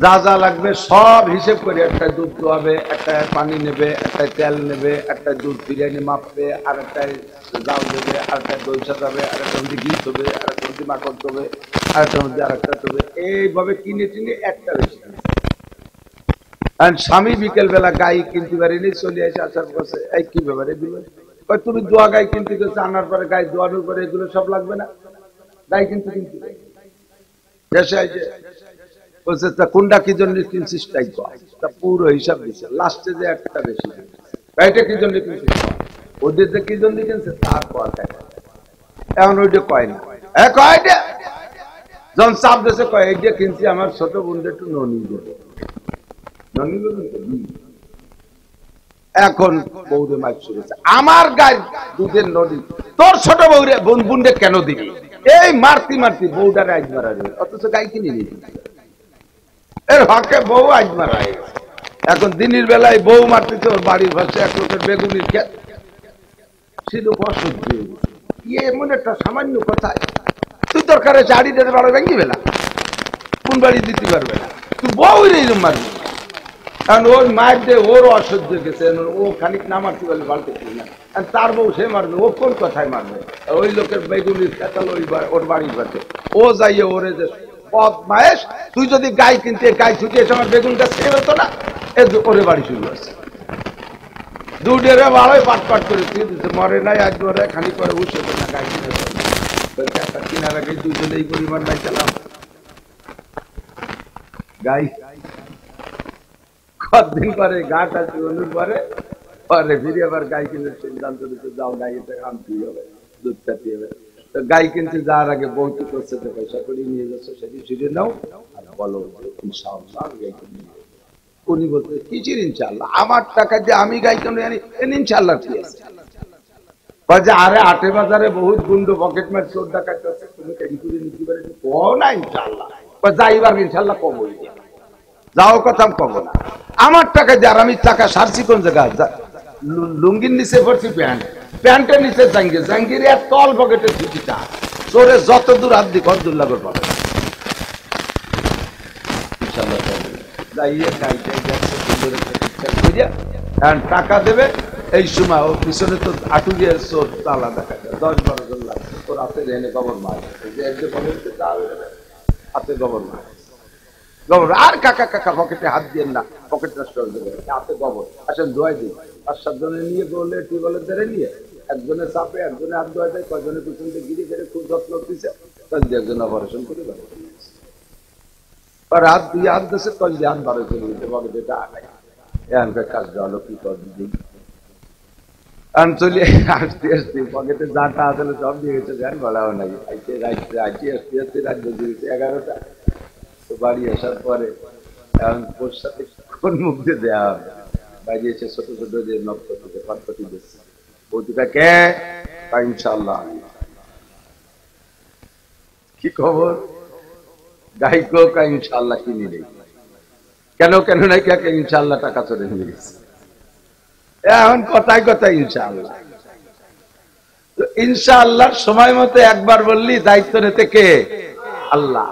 যা যা লাগবে সব হিসেব করে, একটা দুধ দোয়াবে, একটা পানি নেবে, একটা তেল নেবে, একটা দুধ বিরিয়ানি মাপবে, আর একটা জাল দেবে, আর একটা দই সাজাবে, আর একটা মধ্যে ঘি হবে, আর একটা মধ্যে মাখন হবে, আর একটা মধ্যে আর একটা হবে, এইভাবে কিনে টিনে একটা বেশি। আর স্বামী বিকেল বেলা গাই কিনতে পারিনি, চলে আসে, আসার পথে এই কি ব্যাপার এগুলো, তুমি দোয়া গাই কিনতে গেছো, আনার পরে গাই দোয়ানোর পরে এগুলো সব লাগবে না, গাই কিনতে কিনতে দেশে আইছে বলছে তা কোনটা কি জন্য কিনছিস তাই তা পুরো হিসাব দিচ্ছে, লাস্টে যে একটা বেশি গাইটা কি জন্য কিনছিস, ওদের যে কি জন্য কিনছে তার কয়, এখন ওইটা কয় না, কয়টা যখন চাপ দেশে কয় এইটা কিনছি আমার ছোট বোনদের একটু ননি দেবে, ননি এখন বৌরে মাইক শুনেছে, আমার গায়ে দুধের নদী তোর ছোট বৌরে বোনকে কেন দিবি, এই মারতি মারতি বউটারে আজ মারা যাবে, অথচ গাই কিনে নিয়ে এর হকে বউ আজ মারা হয়ে গেছে। এখন দিনের বেলায় বউ মারতেছে, ওর বাড়ির পাশে এক লোকের বেগুনির ক্ষেত, শুধু অসহ্য ইয়ে এমন একটা সামান্য কথা, তুই দরকারে চাড়ি দিতে পারো ভেঙে বেলা, কোন বাড়ি দিতে পারবে না, তুই বউ এরকম মারবি, কারণ ওর মায়ের দিয়ে ওর অসহ্য গেছে, ও খানিক না মারতে পারলে বাড়তে না, তার বউ সে মারবে, ও কোন কথায় মারবে, ওই লোকের বেগুনির খেতাল ওর বাড়ির পাশে, ও যাইয়ে ওরে যে বদমায়েশ, তুই যদি গাই কিনতে গাই ছুটে এসে আমার বেগুনটা ছেড়ে হতো না, ওরে বাড়ি শুরু আছে, দুধেরে বাড়াই পাট পাট করে দিয়ে দিচ্ছে, মরে নাই আজ মরে খানিক পরে বসে না, গাই কিনে কিনার আগে দুজনে এই পরিমাণ নাই চালাম গাই, কতদিন পরে গাটা চুয়ানোর পরে পরে ফিরে আবার গাই কিনে সিদ্ধান্ত নিতে যাও গাই এটা আনতেই হবে, দুধ খাতে হবে। তো গাই কিনতে যাওয়ার আগে বউ কি করছে, তো পয়সা করে নিয়ে যাচ্ছে, সেটি ফিরে নাও আর বলো ইনশাআল্লাহ গাই কিনে। উনি বলতে কিসের ইনশাআল্লাহ, আমার টাকা দিয়ে আমি গাই কিনে আনি, ইনশাআল্লাহ ঠিক আছে। যে আরে আটে বাজারে বহুত গুন্ড পকেট মার চোর ডাকাত আছে, তুমি কেজি করে নিতে পারে কো না ইনশাআল্লাহ, যাইবার ইনশাআল্লাহ কম হয়ে যায়, যাও কথা কব না। আমার টাকা দিয়ে আর আমি টাকা সারছি কোন জায়গায়, লুঙ্গির নিচে পড়ছি প্যান্ট, প্যান্টের নিচে জাঙ্গির, জাঙ্গির এক তল পকেটের ছুটিটা, চোরে যত দূর হাত দিক অত দূর লাগবে পাবে ইনশাআল্লাহ। যাইয়ে গাই যাই যাচ্ছে সুন্দর একটা ঠিকঠাক করিয়া টাকা দেবে। এই সময় ও পিছনে তো আটুরিয়া চোর তালা দেখা যায়, 10-12 জন লাগছে, তোর হাতে এনে গোবর মার হাতে গোবর মার গোবর, আর কাকা কাকা পকেটে হাত দিয়ে না, পকেট নষ্ট হয়ে যাবে, হাতে গোবর আসেন ধোয়াই দিই। 5-7 জনে নিয়ে গোলে টিউবওয়েলের ধরে নিয়ে একজনে চাপে, একজনে হাত ধোয়া দেয়, কয়জনে পিছন দিয়ে গিরে ফেরে খুব যত্ন দিচ্ছে, তাহলে একজন অপারেশন করে হাত দুই হাত দেশে কল হাত 12 চলে যেতে পকেটে টাকা এখানকার কাজ হলো কি করবি চলে আসতে আসতে পকেটে যাটা আসলে সব দিয়ে গেছে, ধ্যান বলাও নাই। আসতে আসতে রাত বেজে গেছে 11টা। তো বাড়ি আসার পরে এখন ওর সাথে কোন মুখ দিয়ে দেওয়া হবে, বাইরে এসে ছোট ছোট যে নক্ষত্র পাটপটি দিচ্ছে, বৌদিটা কে, ইনশাআল্লাহ। কি খবর, গাইকো কা ইনশাআল্লাহ কিনে নেই, কেন কেন নাই কে ইনশাআল্লাহ টাকা চলে নিয়ে গেছে। এখন কথায় কথায় ইনশাআল্লাহ। তো ইনশাআল্লাহর সময় মতো একবার বললি দায়িত্ব নিতে কে, আল্লাহ।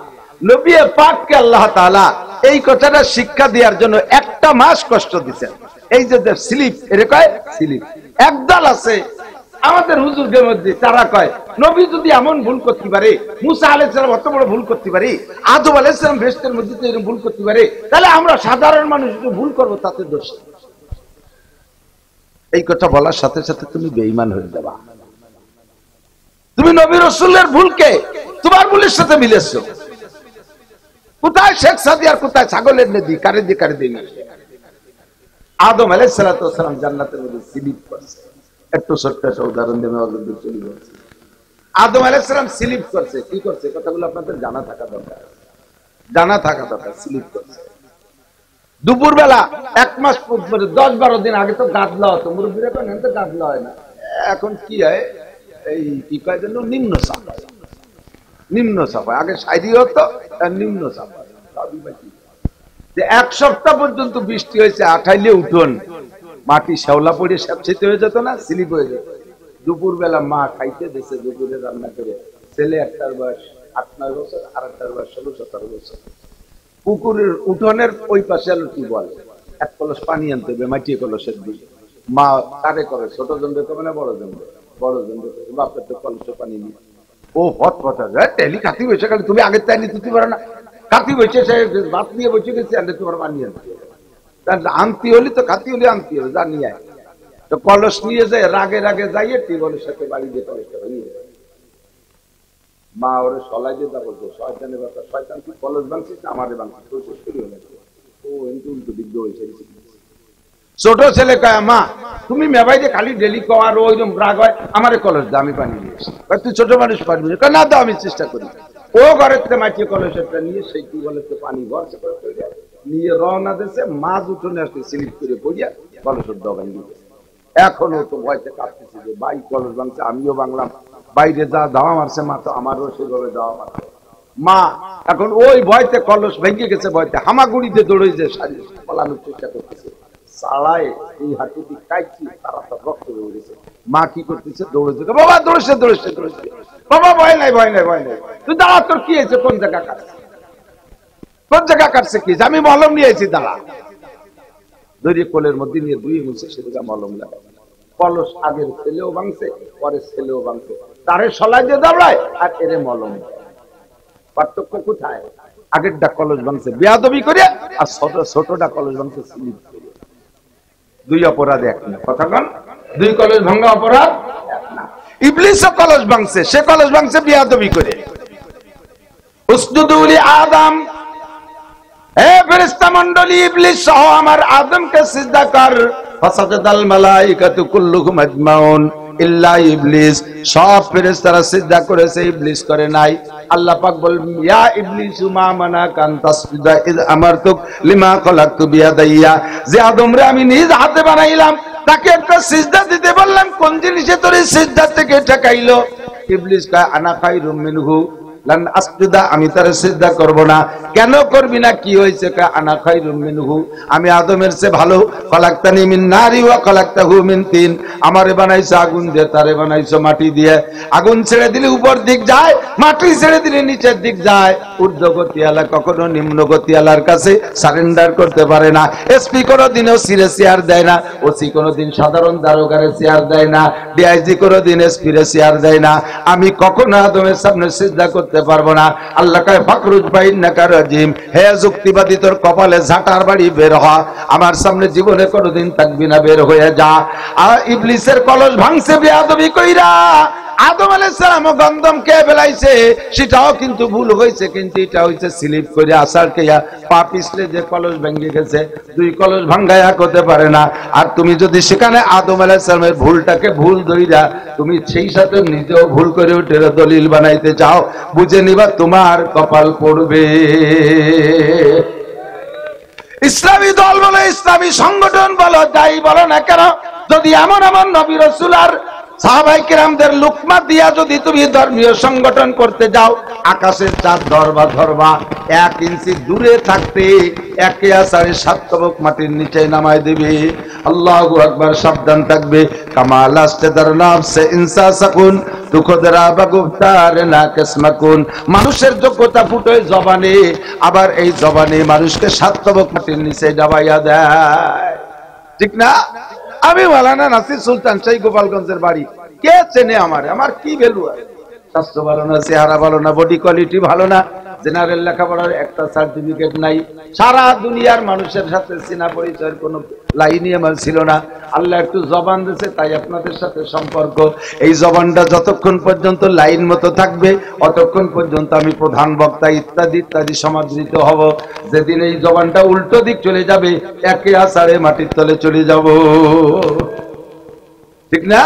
নবী পাককে আল্লাহ তাআলা এই কথাটা শিক্ষা দেওয়ার জন্য 1টা মাস কষ্ট দিয়েছেন। এই যে স্লিপ, এর কয় স্লিপ। একদল আছে আমাদের হুজুরদের মধ্যে, তারা কয় নবী যদি এমন ভুল করতে পারে, মুসা আলাইহিস সালাম অত বড় ভুল করতে পারে, আদম আলাইহিস সালাম বেহেশতের মধ্যে তো এরকম ভুল করতে পারে, তাহলে আমরা সাধারণ মানুষ যদি ভুল করবো তাতে দোষ। এই কথা বলার সাথে সাথে তুমি বেঈমান হয়ে যাবা। তুমি নবী রাসূলের ভুলকে তোমার ভুলের সাথে মিলেছো। কোথায় শেখ সাদি আর কোথায় ছাগলের নদী, কারে দিয়ে কারে দিয়ে মিশে। আদম আলাইহিস সালাম জান্নাতের মধ্যে স্লিপ করছে। একটু ছোট্ট একটা উদাহরণ দেবে, অগ্রদূত চলে যাচ্ছে। আদম আলাইহিস সালাম স্লিপ করছে, কি করছে কথাগুলো আপনাদের জানা থাকা দরকার, জানা থাকা দরকার। স্লিপ করছে দুপুর বেলা, 1 মাস 10-12 দিন আগে তো গাদলা হতো, মুরব্বীরা তো এখন তো গাদলা হয় না, এখন কি হয় এই কি কয় যেন নিম্ন চাপ, নিম্ন চাপ হয়। আগে সাইডি হতো, নিম্ন চাপ হয়। যে 1 সপ্তাহ পর্যন্ত বৃষ্টি হয়েছে, আঠাইলে উঠোন মাটি শ্যাওলা পড়ে স্যাপসেতে হয়ে যেত না, স্লিপ হয়ে যেত। দুপুর বেলা মা খাইতে দিয়েছে, দুপুরে রান্না করে, ছেলে একটার বয়স 8-9 বছর, আর একটার বয়স 16-17 বছর। পুকুরের উঠোনের ওই পাশে আলো কি বলে, 1 কলস পানি আনতে হবে, মাটিয়ে কলসের দিকে। মা কারে করে, ছোট জন দেখবে না বড় জন, বড় জন দেখবে, বাপের তো কলসে পানি নিয়ে ও হট কথা যায় টেলি কাতি বসে গেলে, তুমি আগের তাই নিতে পারো না, কাতি বসে সে ভাত নিয়ে বসে গেছে, আনতে তোমার পানি আনতে হবে, আনতে হলে তো কাতি হলে আনতে হবে, যা নিয়ে আয়। তো কলস নিয়ে যায়, রাগে রাগে যাইয়ে টিউবওয়েলের সাথে বাড়ি দিয়ে কলসটা নিয়ে যায়। মা ওরে সলাই দিয়ে বলতো, শয়তানের কথা, শয়তান কি কলস ভাঙছিস না আমারে ভাঙছিস, ও কিন্তু উল্টো দিক দিয়ে হয়েছে। ছোট ছেলে কয় মা তুমি মেবাই যে খালি ডেলি কর, ওইরকম রাগ হয়, আমারে কলস দা, আমি পানি নিয়ে আসি। তুই ছোট মানুষ পারবি না, দাও আমি চেষ্টা করি। ও ঘরের থেকে মাটিয়ে কলসটা নিয়ে সেই টিউবওয়েলের থেকে পানি ভরছে নিয়ে রওনা দিয়েছে, মাছ উঠোনে আসতে স্লিপ করে পড়িয়া কলসের দবাই নিয়ে। এখনো তো ভয়তে কাঁপতেছে যে ভাই কলস ভাঙছে, আমিও বাংলাম, বাইরে যা দাওয়া মারছে মা, তো আমারও সেভাবে দাওয়া মারছে মা। এখন ওই ভয়তে কলস ভেঙে গেছে, ভয়তে হামাগুড়িতে দৌড়ে যে সারি পালানোর চেষ্টা করতেছে, চালায় এই হাঁটু দিয়ে কাটছি, তারা তো রক্ত হয়ে গেছে। মা কি করতেছে, দৌড়েছে, বাবা দৌড়েছে দৌড়েছে দৌড়েছে, বাবা ভয় নাই ভয় নাই ভয় নাই, তুই দাঁড়া, তোর কি হয়েছে, কোন জায়গা কাটছে, কোন জায়গা কাটছে কি, আমি মলম নিয়ে এসেছি, দাঁড়া। দড়িয়ে কোলের মধ্যে নিয়ে দুই মুছে সেটা মলম লাগা। কলস আগের ছেলেও ভাঙছে, পরে ছেলেও ভাঙছে, তারে সলাই দিয়ে দাঁড়ায় আর এরে মলম। পার্থক্য কোথায়, আগেরটা কলস ভাঙছে বেয়াদবি করে, আর ছোটটা কলস ভাঙছে স্লিপ করে। দুই অপরাধ এক না, কথা কন, দুই কলস ভাঙা অপরাধ এক না। ইবলিসও কলস ভাঙছে, সে কলস ভাঙছে বেয়াদবি করে। উসজুদু লি আদম, হে ফেরেশতা মণ্ডলী, ইবলিস সহ আমার আদমকে সিজদা কর। ফাসাজাদাল মালাইকাতু কুল্লুহুম আজমাউন ইল্লা ইবলিস, সব ফেরেশতারা সিজদা করেছে, ইবলিস করে নাই। আল্লাহ পাক বলেন ইয়া ইবলিসু মা মানাকা আন তাসজুদা ইয আমারতুক লিমা খালাকতু বিয়াদাইয়া, যে আদমরে আমি নিজ হাতে বানাইলাম তাকে একটা সিজদা দিতে বললাম, কোন জিনিসে তোর এই সিজদা থেকে ঠেকাইলো? ইবলিস কয় আনা খায়রুম মিনহু লান আসজুদা, আমি তার সিজদা করব না। কেন করবি না, কি হয়েছে? কয় আনা খায়রুম মিনহু, আমি আদমের চেয়ে ভালো। খলাকতানি মিন নারি ওয়া খলাকতাহু মিন তিন, আমারে বানাইছো আগুন দিয়ে, তারে বানাইছো মাটি দিয়ে। আগুন ছেড়ে দিলে উপর দিক যায়, মাটি ছেড়ে দিলে নিচের দিক যায়। ঊর্ধ্বগতি আলা কখনো নিম্নগতি আলার কাছে সারেন্ডার করতে পারে না। এসপি কোনোদিনও সিরে চেয়ার দেয় না, ওসি কোনোদিন সাধারণ দারোগারে চেয়ার দেয় না, ডিআইজি কোনোদিন এসপিরে চেয়ার দেয় না। আমি কখনো আদমের সামনে সিজদা করতে পারবো না। আল্লাহ কয় ফাকরুজ বাইন্নাকা রাজিম, হে যুক্তিবাদী তোর কপালে ঝাঁটার বাড়ি, বের হ, আমার সামনে জীবনে কোনোদিন থাকবি না, বের হয়ে যা। আর ইবলিসের কলস ভাঙছে বেয়াদবি কইরা। আদম আলাইহিস সালাম গন্ধম কে ফেলাইছে, সেটাও কিন্তু ভুল হয়েছে, কিন্তু এটা হইছে স্লিপ করে আসার কেয়া পা পিছলে যে কলস ভেঙে গেছে, দুই কলস ভাঙ্গায়া করতে পারে না। আর তুমি যদি সেখানে আদম আলাইহিস সালামের ভুলটাকে ভুল ধইরা তুমি সেই সাথে নিজেও ভুল করে উঠে দলিল বানাইতে চাও, বুঝে নিবা তোমার কপাল পড়বে। ইসলামী দল বলো, ইসলামী সংগঠন বলো, যাই বলো না কেন, যদি এমন এমন নবী রাসূল আর সাহাবায়ে কেরামদের লুকমা দিয়া যদি তুমি ধর্মীয় সংগঠন করতে যাও, আকাশের চাঁদ ধরবা ধরবা, 1 ইঞ্চি দূরে থাকতে একে আসারে 7 তবক মাটির নিচে নামায় দিবে। আল্লাহু আকবার, সাবধান থাকবে। কামাল আস্তাদার নাফসে ইনসা সাকুন তুখদরা বাগুফতার না কিসমাকুন, মানুষের যোগ্যতা ফুটোয় জবানে, আবার এই জবানে মানুষকে 7 তবক মাটির নিচে ডাবাইয়া দেয়, ঠিক না? আমি মাওলানা নাসির সুলতান, সেই গোপালগঞ্জের বাড়ি। কে চেনে আমারে? আমার কি ভ্যালু আছে? স্বাস্থ্য ভালো না, চেহারা ভালো না, বডি কোয়ালিটি ভালো না, জেনারেল লেখাপড়ার একটা সার্টিফিকেট নাই, সারা দুনিয়ার মানুষের সাথে চেনা পরিচয়ের কোনো লাইনই আমার ছিল না। আল্লাহ একটু জবান দিয়েছে, তাই আপনাদের সাথে সম্পর্ক। এই জবানটা যতক্ষণ পর্যন্ত লাইন মতো থাকবে, অতক্ষণ পর্যন্ত আমি প্রধান বক্তা ইত্যাদি ইত্যাদি সমাদৃত হব। যেদিন এই জবানটা উল্টো দিক চলে যাবে, একে আসারে মাটির তলে চলে যাব, ঠিক না?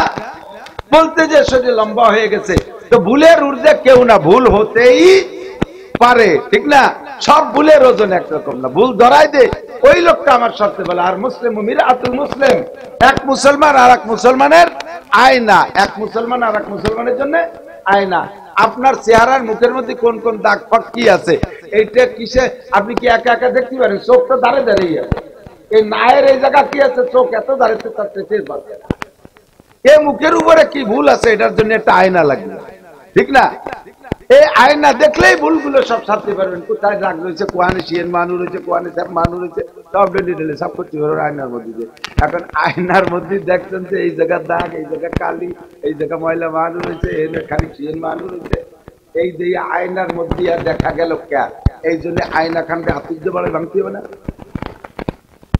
বলতে যে শরীর লম্বা হয়ে গেছে, তো ভুলের ঊর্ধ্বে কেউ না, ভুল হতেই পারে, ঠিক না? সব ভুলের ওজন একরকম না, ভুল ধরাই দে ওই লোকটা আমার সবচেয়ে ভালো। আর মুসলিম মিরাতুল মুসলিম, এক মুসলমান আর এক মুসলমানের আয়না, এক মুসলমান আর এক মুসলমানের জন্য আয়না। আপনার চেহারার মুখের মধ্যে কোন কোন দাগ ফাঁক কি আছে, এইটা কিসে আপনি কি একা একা দেখতে পারেন? চোখ তো দাঁড়ে দাঁড়িয়ে আছে, এই নায়ের এই জায়গা কি আছে, চোখ এত দাঁড়িয়েছে, তার টের পাচ্ছে না। এই মুখের উপরে কি ভুল আছে, এটার জন্য একটা আয়না লাগবে, ঠিক না? এই আয়না দেখলেই ভুলগুলো সব সারতে পারবেন। কোথায় দাগ রয়েছে, কোয়ানে শিয়েন মানু রয়েছে, কোয়ানে সাপ মানু রয়েছে, সব ডিটেলে সব করতে পারবেন আয়নার মধ্যে দিয়ে। এখন আয়নার মধ্যে দেখছেন যে এই জায়গার দাগ, এই জায়গা কালি, এই জায়গা ময়লা মানু রয়েছে, এই খালি শিয়েন মানু রয়েছে, এই যে আয়নার মধ্যে আর দেখা গেল কে? এই জন্য আয়না খানকে হাতুর দিয়ে বলে ভাঙতে হবে না।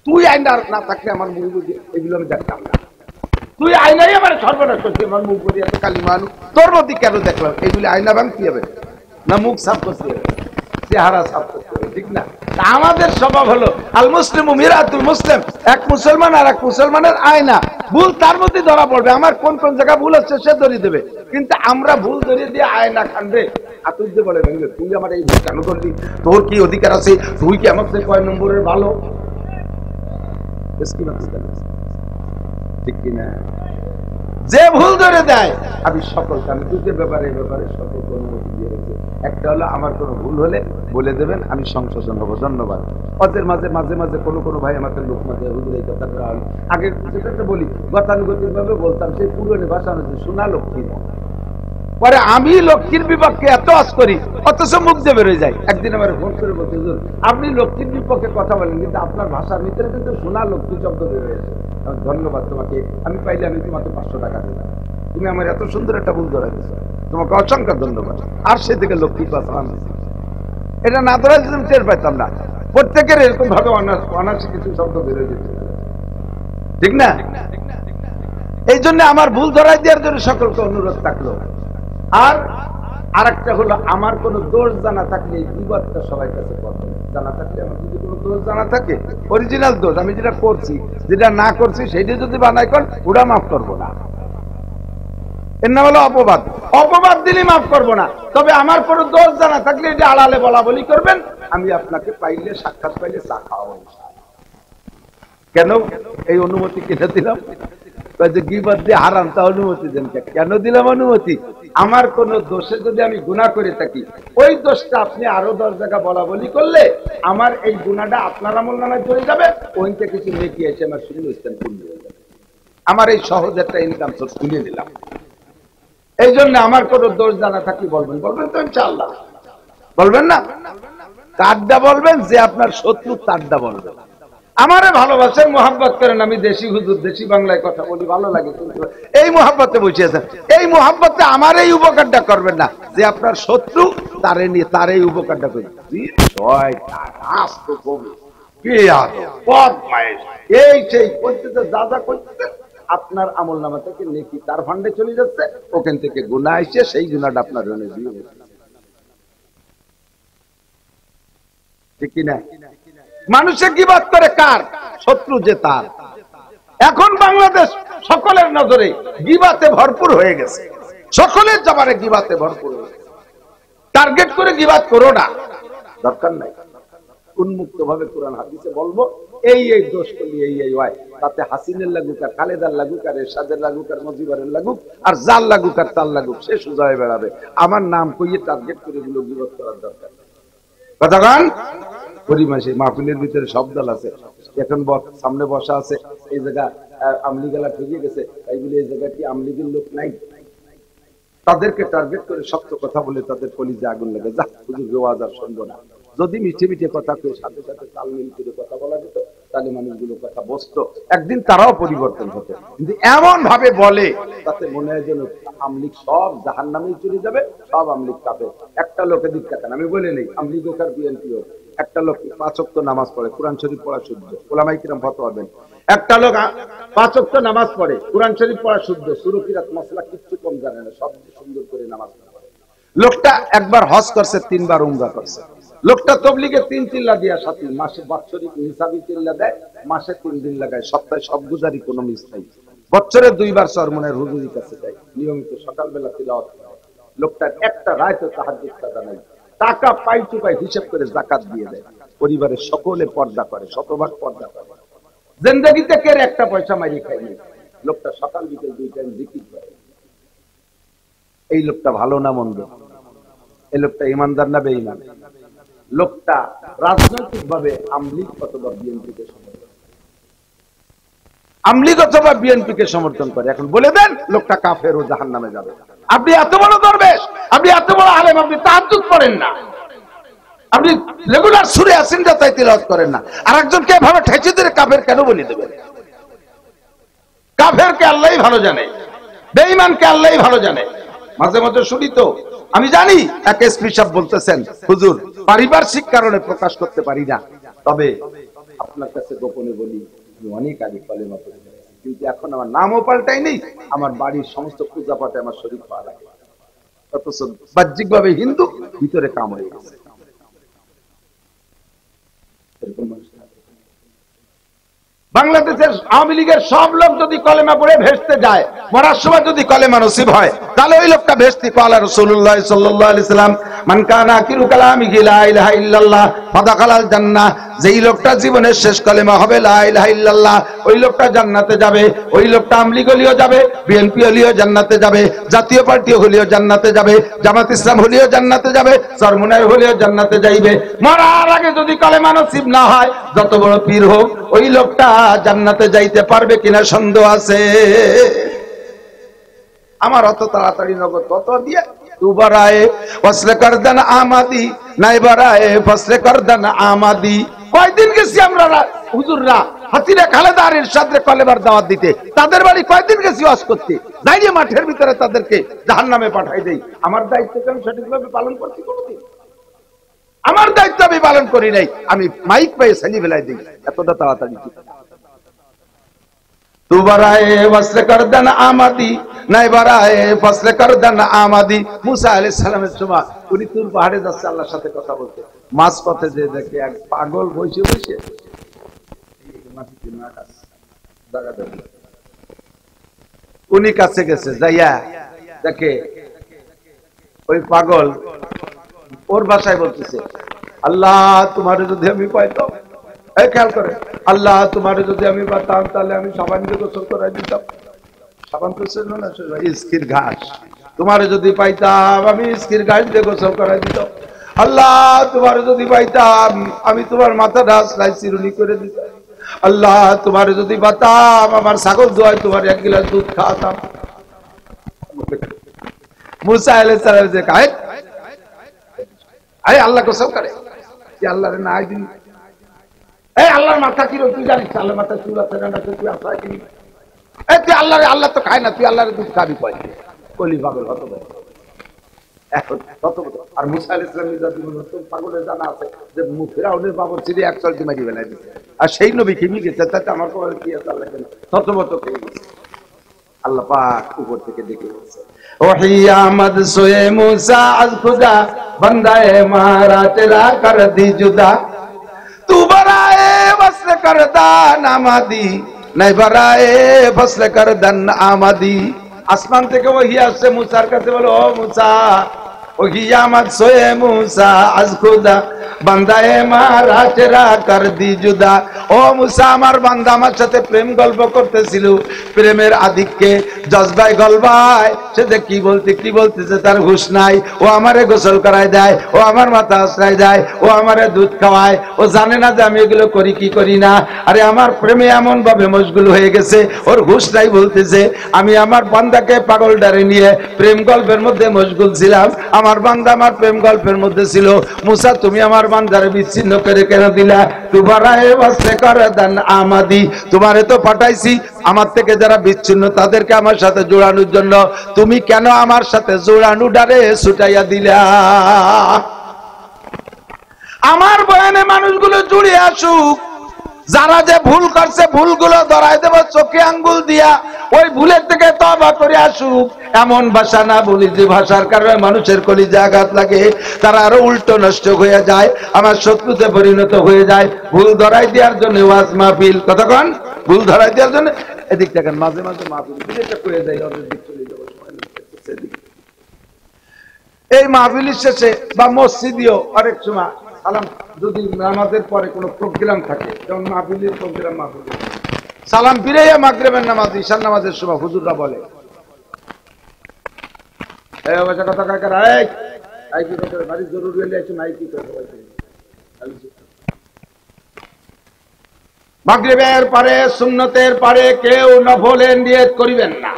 তুই আয়না না থাকলে আমার মুখ বুঝি এগুলো আমি দেখতাম না, তুই আয়নাই আমার সর্বনাশ করছি, আমার মুখ বলি এত কালি মানু, তোর মধ্যে কেন দেখলাম? এগুলি আয়না ভাঙতে হবে না, মুখ সাফ করতে হবে, চেহারা সাফ করতে হবে, ঠিক না? আমাদের স্বভাব হলো আল মুসলিম মিরাতুল মুসলিম, এক মুসলমান আর এক মুসলমানের আয়না। ভুল তার মধ্যে ধরা পড়বে, আমার কোন কোন জায়গা ভুল হচ্ছে সে ধরিয়ে দেবে, কিন্তু আমরা ভুল ধরিয়ে দিয়ে আয়না খানবে আতুর দিয়ে বলে ভেঙে, তুই আমার এই ভুল কেন করলি, তোর কি অধিকার আছে, তুই কি আমার থেকে কয় নম্বরের ভালো, ঠিক কিনা? যে ভুল ধরে দেয়, আমি সকল আমি দুটো ব্যাপারে সকল অনুমতি দিয়ে রেখেছি। একটা হলো আমার কোনো ভুল হলে বলে দেবেন, আমি সংশোধন হবো, ধন্যবাদ। ওদের মাঝে মাঝে মাঝে কোনো ভাই আমাকে লোক মাঝে হুজুর এই কথাটা আগে যেটা বলি গতানুগতিক ভাবে বলতাম, সেই পুরনো ভাষা অনুযায়ী শোনা লক্ষ্মী, পরে আমি লক্ষ্মীর বিপক্ষে এত আজ করি, অথচ মুখ দিয়ে বেরোয় যায়। একদিন আমার ফোন করে বলতে, হুজুর আপনি লক্ষ্মীর বিপক্ষে কথা বলেন, কিন্তু আপনার ভাষার ভিতরে কিন্তু শোনা লক্ষ্মী শব্দ বেরোয়েছে। ধন্যবাদ তোমাকে, আমি পাইলে আমি তোমাকে 500 টাকা দিলাম, তুমি আমার এত সুন্দর একটা ভুল ধরা দিচ্ছ, তোমাকে অসংখ্য ধন্যবাদ। আর সে থেকে লক্ষ্মী কথা এটা না ধরা যদি টের পাইতাম না। প্রত্যেকের এরকম ভাবে অনার্সে কিছু শব্দ বেরোয় যেতে, ঠিক না? এই জন্য আমার ভুল ধরাই দেওয়ার জন্য সকলকে অনুরোধ থাকলো। আর আরেকটা হলো আমার কোনো দোষ জানা থাকলে এই বিবাদটা সবাই কাছে করবে জানা থাকলে, আমার যদি কোনো দোষ জানা থাকে অরিজিনাল দোষ, আমি যেটা করছি যেটা না করছি সেইটা যদি বানাই কর, ওটা মাফ করবো না। এর নাম হলো অপবাদ। অপবাদ দিলে মাফ করবো না, তবে আমার কোনো দোষ জানা থাকলে এটা আড়ালে বলা বলি করবেন। আমি আপনাকে পাইলে, সাক্ষাৎ পাইলে চা খাওয়াবো। কেন এই অনুমতি কেটে দিলাম? গীবত দিয়ে হারাম, তা অনুমতি দেন কেন দিলাম অনুমতি? আমার কোন দোষে যদি আমি গুনাহ করে থাকি, ওই দোষটা আপনি আরো 10 জায়গা বলা বলি করলে আমার এই গুনাহটা আপনার আমলনামায় চলে যাবে, ওইটা কিছু নেকি এসে আমার শূন্যস্থান পূর্ণ হয়ে যাবে। আমার এই সহজ একটা ইনকাম সোর্স খুলে দিলাম। এই জন্য আমার কোন দোষ জানা থাকি বলবেন, বলবেন তো ইনশাআল্লাহ? বলবেন না? কারটা বলবেন, যে আপনার শত্রু তারটা বলবেন। আমারে ভালোবাসেন, মোহাব্বত করেন, আমি দেশি হুজুর দেশি বাংলায় কথা বলি, ভালো লাগে, এই মোহাব্বতে বসিয়েছেন। এই মোহাব্বতে আমার এই উপকারটা করবেন না, যে আপনার শত্রু তারে নিয়ে তার এই উপকারটা করবেন। এই সেই করতেছে, যা যা করতেছে আপনার আমল নামা থেকে নেকি তার ফান্ডে চলে যাচ্ছে, ওখান থেকে গুনাহ আসছে, সেই গুনাহটা আপনার জন্য দিয়ে দিচ্ছে। ঠিক কিনা? মানুষে গীবত করে কার? শত্রু যে তার। এখন বাংলাদেশ সকলের নজরে গীবতে ভরপুর হয়ে গেছে, সকলের জবানে গীবতে ভরপুর হয়ে গেছে। টার্গেট করে গীবত করো না, দরকার নাই। উন্মুক্ত ভাবে কোরআন হাদিসে বলবো এই এই দোষ করলি এই হয়, তাতে হাসিনের লাগুক আর খালেদার লাগুক আর এরশাদের লাগুক আর মজিবরের লাগুক আর জাল লাগুক আর তাল লাগুক, সে সোজা হয়ে বেড়াবে। আমার নাম কইয়ে টার্গেট করে গুলো গীবত করার দরকার। কথাগান পরিমাসে মাহফিলের ভিতরে সব দল আছে, এখন সামনে বসা আছে, এই জায়গা আমলিগালা ঠেকে গেছে, এইগুলি এই জায়গা কি আমলিগের লোক নাই? তাদেরকে টার্গেট করে শক্ত কথা বলে তাদের কলিজে আগুন লাগে, যা হুজুর ওয়াজ আর শুনবো না। যদি মিঠে মিঠে কথা কয়ে সাথে সাথে তাল মিল করে কথা বলা যেত, তাহলে মানুষগুলো কথা বসতো, একদিন তারাও পরিবর্তন হতো। কিন্তু এমন ভাবে বলে তাতে মনে হয় যেন আমলিগ সব জাহান্নামেই চলে যাবে, সব আমলিগ কাফের। একটা লোকে দিক টাকা আমি বলে নেই, আমলিগ হোক আর বিএনপি হোক, একটা লোক 5 ওয়াক্ত নামাজ পড়ে, কোরআন শরীফ পড়া শুদ্ধ, ওলামায়ে কিরাম ফতোয়া দেন। একটা লোক 5 ওয়াক্ত নামাজ পড়ে, কোরআন শরীফ পড়া শুদ্ধ, সূরা কিরাত মাসলা কিচ্ছু কম জানে না, সব সুন্দর করে নামাজ পড়ে। লোকটা একবার হজ করছে, 3 বার উমরা করছে। লোকটা তবলিগে 3 চিল্লা দিয়া সাথী, মাসে বাৎসরিক নিসাবি চিল্লা দেয়, মাসে 3 দিন লাগায়, সপ্তাহে সব গুজারি কোনো মিস নাই। বছরে 2 বার চরমনের হুজুরির কাছে যায়, নিয়মিত সকালবেলা তিলাওয়াত করে। লোকটার একটা রায়তো তাহাজ্জুদ কাজা নাই, টাকা পাই টু পাই হিসাব করে যাকাত দিয়ে দেয়, পরিবারের সকলে পর্দা করে, শতভাগ পর্দা করে, জিন্দেগিতে কের একটা পয়সা মারি খায়নি। লোকটা সকাল বিকেল 2 টাইম জিকির করে। এই লোকটা ভালো না মন্দ? এই লোকটা ইমানদার না বেঈমান? লোকটা রাজনৈতিক ভাবে আমলিগ অথবা বিএনপিকে সমর্থন, আমলিগ অথবা বিএনপিকে সমর্থন করে। এখন বলে দেন লোকটা কাফের ও জাহান্নামে যাবে। আপনি এত বড় দরবেশ, আপনি এত বড় আলেম, আপনি তাহাজ্জুদ পড়েন না, আপনি রেগুলার সূরা ইয়াসিন তাই তিলাওয়াত করেন না, আর একজনকে এভাবে ঠেচে দিয়ে কাফের কেন বলে দেবেন? কাফেরকে আল্লাহই ভালো জানে, বেঈমানকে আল্লাহই ভালো জানে। মাঝে মাঝে শুনি তো, আমি জানি এক এসপি সাহেব বলতেছেন, হুজুর পারিপার্শ্বিক কারণে প্রকাশ করতে পারি না, তবে আপনার কাছে গোপনে বলি আমি অনেক আগে কলেমা পড়ে গেছি, কিন্তু এখন আমার নামও পাল্টাই নেই, আমার বাড়ির সমস্ত পূজা পাঠে আমার শরীর পাওয়া লাগে, অথচ বাহ্যিক ভাবে হিন্দু, ভিতরে কাম হয়ে গেছে। বাংলাদেশের আওয়ামী লীগের সব লোক যদি কলেমা পড়ে ভেস্তে যায়, মরার সময় যদি কলেমা নসিব হয়, তাহলে ওই লোকটা ভেস্তি। ক্বালা রাসূলুল্লাহ সাল্লাল্লাহু আলাইহি সাল্লাম, মান কানা আখিরু কালামিহি লা ইলাহা ইল্লাল্লাহ ফাদাখালাল জান্নাহ। যেই লোকটা জীবনের শেষ কলেমা হবে লা ইলাহা ইল্লাল্লাহ, ওই লোকটা জান্নাতে যাবে। ওই লোকটা আমলি হলেও যাবে, বিএনপি হলেও জান্নাতে যাবে, জাতীয় পার্টি হলেও জান্নাতে যাবে, জামাত ইসলাম হলেও জান্নাতে যাবে, চরমনাই হলেও জান্নাতে যাইবে। মরার আগে যদি কলেমা নসিব না হয়, যত বড় পীর হোক, ওই লোকটা জান্নাতে যাইতে পারবে কিনা সন্দেহ আছে। আমার অত তাড়াতাড়ি নগদ কত দিয়ে দুবারায়ে ফসলে করদান আমাদি, নাই বারায়ে ফসলে করদান আমাদি। কয়দিন গেছি আমরা হুজুররা হাতিরে খালেদার ইরশাদের কলেমার দাওয়াত দিতে, তাদের বাড়ি কয়দিন গেছি ওয়াজ করতে, যাইয়ে মাঠের ভিতরে তাদেরকে জাহান্নামে পাঠাই দেই। আমার দায়িত্বকে আমি সঠিকভাবে পালন করছি কোনোদিন? আমার দায়িত্ব আমি পালন করি নাই, আমি মাইক পেয়ে ছেলে ফেলাই দিই, এতটা তাড়াতাড়ি। तू बराए फसले करदन आमादी नहीं बराए फसले करदन आमादी मूसा आलाइहिस सालामेर সময় উনি তুর পাহাড়ে যাচ্ছে আল্লাহর সাথে কথা বলতে মাছ পথে যে দেখে এক পাগল বসে বসে উনি কাছে গেছে যাইয়া দেখে ওই পাগল ওর ভাষায় বলতেছে আল্লাহ তোমারে যদি আমি পাইতাম এই খেয়াল করে আল্লাহ তোমারে যদি আমি পাইতাম তাহলে আমি সাবান দিয়ে গোসল করাই দিতাম সাবান তো ছিল না ইস্কির ঘাস তোমারে যদি পাইতাম আমি ইস্কির ঘাস দিয়ে গোসল করাই দিতাম আল্লাহ তোমারে যদি পাইতাম আমি তোমার মাথাটা সেলাই চিরুনি করে দিতাম আল্লাহ তোমারে যদি পাইতাম আমার ছাগল দোয়ায় তোমার এক গ্লাস দুধ খাওয়াতাম मूसा अलैहिस सलाम से कहा अरे अल्लाह को सब करे कि अल्लाह रे ना आई दिन ए अल्लाह माथा की तू জানিস अल्लाह माथा चूड़ा तेरा ना तू आसा कि ए तू अल्लाह तो खाए ना तू अल्लाह रे दूध खाबी पाई कोली पागल হতো এখন কত আর মুসা আলাইহিস সালাম যদি বলতো পাগলের জানা আছে যে ফিরাউনের বাবর ছিলি এক চলতি মারি ফেলাই দিছে আর সেই নবী কিমি গেছে তাতে আমার কোন কি আছে আল্লাহ কেন ততমত খেয়ে গেছে আল্লাহ পাক উপর থেকে দেখে বলছে वही आमद सोए मूसा अज खुदा बंदाए मारा तेरा कर दी जुदा तू बराए फसल करदा नामादी नहीं बराए फसल करदन आमादी आसमान থেকে वही আসছে मूसाর কাছে বলো ও मूसा वही आमद सोए मूसा अज खुदा बंदाए मारा तेरा कर दी जुदा ও मूसा আমার বান্দা আমার সাথে প্রেম গল্প করতেছিল প্রেমের আধিক্যে জজবায় গলবায় সে যে কি বলতেছে তার হুঁশ নাই ও আমারে গোসল করায় দেয় ও আমার মাথা আশ্রয় দেয় ও আমারে দুধ খাওয়ায় ও জানে না যে আমি এগুলো করি কি করি না আরে আমার প্রেমে এমন ভাবে মশগুল হয়ে গেছে ওর হুঁশ নাই বলতেছে আমি আমার বান্দাকে পাগল ডারে নিয়ে প্রেম গল্পের মধ্যে মশগুল ছিলাম আমার বান্দা আমার প্রেম গল্পের মধ্যে ছিল मूसा তুমি আমার বান্দারে বিচ্ছিন্ন করে কেন দিলা তুবারায়ে ওয়াসলে করদান আমাদি তোমারে তো পাঠাইছি আমার থেকে যারা বিচ্ছিন্ন তাদেরকে আমার সাথে জোড়ানোর জন্য তুমি কেন আমার সাথে জোড়ানো ডারে ছুটাইয়া দিলা আমার বয়ানে মানুষগুলো জুড়ে আসুক যারা যে ভুল করছে ভুলগুলো ধরায় দেব চোখে আঙ্গুল দিয়া ওই ভুলের থেকে তওবা করে আসুক এমন ভাষা না বলি যে ভাষার কারণে মানুষের কলিজা আঘাত লাগে তারা আরো উল্টো নষ্ট হয়ে যায় আমার শত্রুতে পরিণত হয়ে যায় ভুল ধরাই দেওয়ার জন্য ওয়াজ মাহফিল কতক্ষণ ভুল ধরাই দেওয়ার জন্য এদিক দেখেন মাঝে মাঝে মাহফিল এটা করে যায় ওদের দিক চলে যাবো এই মাহফিলের শেষে বা মসজিদেও অনেক সময় সালাম যদি নামাজের পরে কোনো প্রোগ্রাম থাকে যেমন মাহফিলের প্রোগ্রাম মাহফিল সালাম ফিরাইয়া মাগরিবের নামাজ ঈশার নামাজের সময় হুজুররা বলে এই বাচ্চা কথা কাকা রাই আই কি কথা ভারী জরুরি হলে আছে নাই কি কথা বলতে মাগরিবের পরে সুন্নতের পরে কেউ নফলের নিয়ত করিবেন না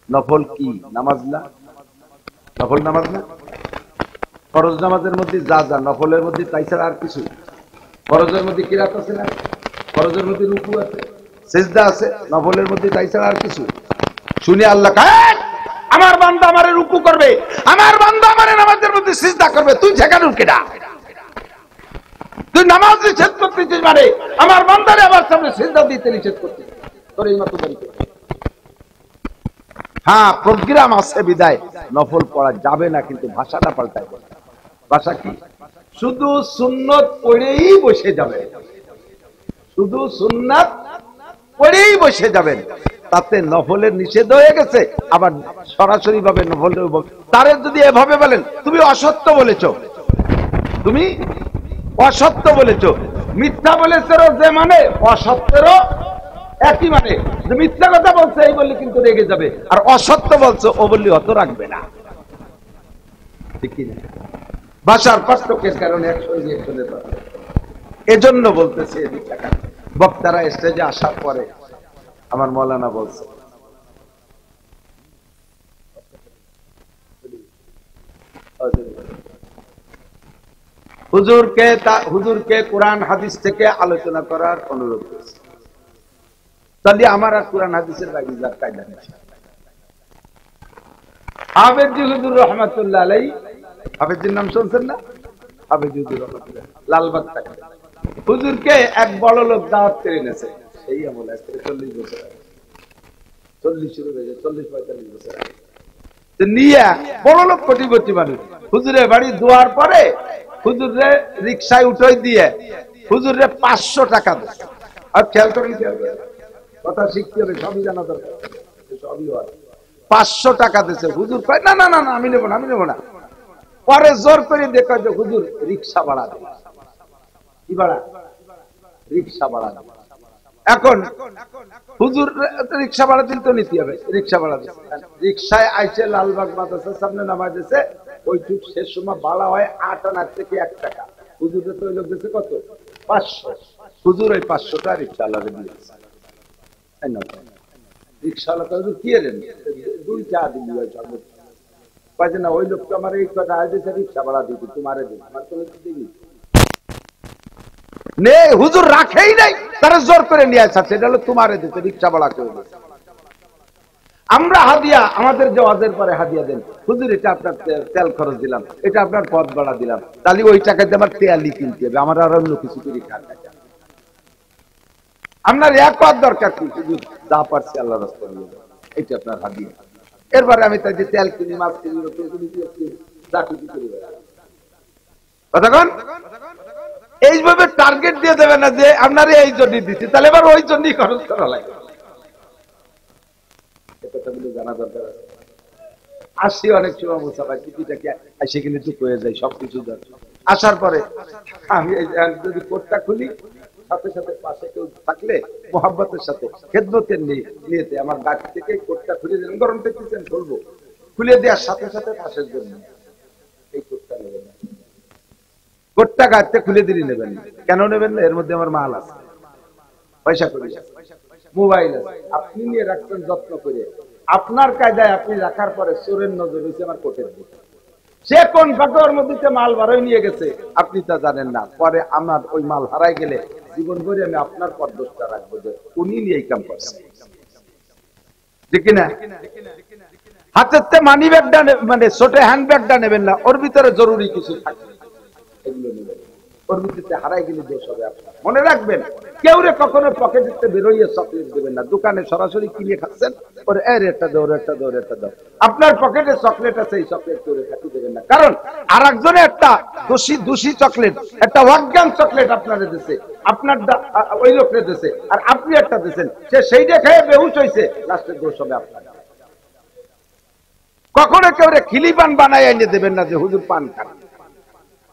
নফল কি নামাজ না নফল নামাজ না ফরজ নামাজের মধ্যে যা যা নফলের মধ্যে তাই ছাড়া আর কিছু ফরজের মধ্যে কিরাত আছে না ফরজের মধ্যে রুকু আছে সিজদা আছে নফলের মধ্যে তাই ছাড়া আর কিছু শুনে আল্লাহ কয় আমার বান্দা আমারে রুকু করবে আমার বান্দা আমারে নামাজের মধ্যে সিজদা করবে তুই ঝেকানুর কেডা তুই নামাজ নিষেধ করতেছিস মানে আমার বান্দারে আমার সামনে সিজদা দিতে নিষেধ করছিস তোর এই মতো বলি হ্যাঁ প্রোগ্রাম আছে বিদায় নফল পড়া যাবে না কিন্তু ভাষাটা পাল্টায় ভাষা কি শুধু সুন্নত পড়েই বসে যাবেন শুধু সুন্নাত পড়েই বসে যাবেন তাতে নফলের নিষেধ হয়ে গেছে আবার সরাসরি ভাবে নফল তারে যদি এভাবে বলেন তুমি অসত্য বলেছো তুমি অসত্য বলেছো মিথ্যা বলেছো যে মানে অসত্যেরও একই মানে যে মিথ্যা কথা বলছে এই বললে কিন্তু রেগে যাবে আর অসত্য বলছো ও বললে অত রাখবে না ঠিক কি না ভাষার পার্থক্যের কারণে একসঙ্গে এজন্য বলতেছে এদিক টাকা বক্তারা স্টেজে আসার পরে আমার মৌলানা বলছে হুজুরকে কোরআন হাদিস থেকে আলোচনা করার অনুরোধ করছে তাহলে আমার আর কোরআন হাদিসের বাইরে যার কায়দা নেই হাফেজি হুজুর রহমাতুল্লাহ আলাইহি হাফেজির নাম শুনছেন না হাফেজি হুজুর রহমাতুল্লাহ লালবাগ থাকে হুজুরকে এক বড় লোক দাওয়াত করে এনেছে, সেই আমল আজ থেকে 40 বছর আগে, 40 শুরু হয়েছে, 40-45 বছর আগে। নিয়ে বড় লোক কোটিপতি মানুষ হুজুরের বাড়ি দুয়ার পরে হুজুরে রিক্সায় উঠাই দিয়ে হুজুরে 500 টাকা দেয়। আর খেয়াল করেন, কথা শিখতে হবে, সবই জানা দরকার, সবই হয়। 500 টাকা দিয়েছে। হুজুর কয় না না না না, আমি নেবো না, আমি নেবো না। পরে জোর করে দেখা যে হুজুর রিক্সা ভাড়া দেয়। কি ভাড়া? রিক্সা ভাড়া। এখন হুজুর রিক্সা ভাড়া দিতে নিতে হবে, রিক্সা ভাড়া রিক্সায় আইছে লালবাগ মাদ্রাসার সামনে নামাই দিয়েছে। ওইটুক শেষ সময় ভাড়া হয় 8 আনা থেকে 1 টাকা। হুজুরের তো ওই লোক দিয়েছে কত? 500। হুজুর ওই 500টা রিক্সাওয়ালাকে দিয়েছে। রিক্সাওয়ালা হুজুর কি এলেন 2 টাকা দিবি পাইছে না। ওই লোকটা আমার এই কথা দিয়েছে, রিক্সা ভাড়া দিবি, তোমারে দিবি, আমার তো দিবি নে। হুজুর রাখেই নাই, তারা জোর করে নিয়ে আসছে, এটা হলো তোমারে দিতে, রিক্সা ভাড়া করে দিতে। আমরা হাদিয়া, আমাদের জওয়াজের পরে হাদিয়া দেন, হুজুর এটা আপনার তেল খরচ দিলাম, এটা আপনার পথ ভাড়া দিলাম, তাহলে ওই টাকা দিয়ে আমার তেলই কিনতে হবে, আমার আর অন্য কিছু করে খাওয়া। আপনার এক পথ দরকার কি? হুজুর যা পারছি আল্লাহ রাস্তায় নিয়ে যাও, এটা আপনার হাদিয়া। এরপরে আমি তাই যে তেল কিনি, মাছ কিনি, রসুন কিনি, যা কিছু করি। কতক্ষণ এইভাবে টার্গেট দিয়ে দেবে না যে আপনার এই জন্য দিচ্ছি, তাহলে এবার ওই জন্যই খরচ করা লাগে। জানা দরকার আছে। আসি অনেক সময় মুসাফা চিঠিটাকে আসে কিনে চুপ হয়ে যায়, সবকিছু আসার পরে আমি যদি কোটটা খুলি, সাথে সাথে পাশে কেউ থাকলে মোহাব্বতের সাথে খেদমতের নিয়েতে আমার গাড়ি থেকে কোটটা খুলে দিলেন, গরম দেখতেছেন খুলবো, খুলে দেওয়ার সাথে সাথে পাশের জন্য এই কোটটা নেবেন না, কোটটা গাড়িতে খুলে দিলে নেবেন না। কেন নেবেন না? এর মধ্যে আমার মাল আছে, পয়সা করি, মোবাইল আছে, আপনি নিয়ে রাখছেন যত্ন করে, আপনার কায়দায় আপনি রাখার পরে চোরের নজর হয়েছে আমার কোটের দিকে, সে কোন ফাঁকর মধ্যে মাল বারোই নিয়ে গেছে আপনি তা জানেন না। পরে আমার ওই মাল হারাই গেলে জীবন ভরে আমি আপনার পর দোষটা রাখবো যে উনি নিয়ে এই কাম করছেন, ঠিক না? হাতের মানি ব্যাগটা, মানে ছোট হ্যান্ড ব্যাগটা নেবেন না, ওর ভিতরে জরুরি কিছু থাকে, এগুলো নেবেন। ওর ভিতরে হারাই গেলে দোষ হবে আপনার। মনে রাখবেন, কেউ রে কখনো পকেটে বেরোইয়ে চকলেট দেবেন না। দোকানে সরাসরি কিনে খাচ্ছেন, ওর একটা দাও, একটা দাও, একটা দাও। আপনার পকেটে চকলেট আছে, এই চকলেট করে খাতে দেবেন না। কারণ আর একজনে একটা দোষী চকলেট, একটা অজ্ঞান চকলেট আপনারে দিছে, আপনার ওই লোকরে দিছে, আর আপনি একটা দিচ্ছেন, সে সেইটা খেয়ে বেহুশ হয়েছে, লাস্টের দোষ হবে আপনার। কখনো কেউ রে খিলি পান বানায় এনে দেবেন না যে হুজুর পান খান,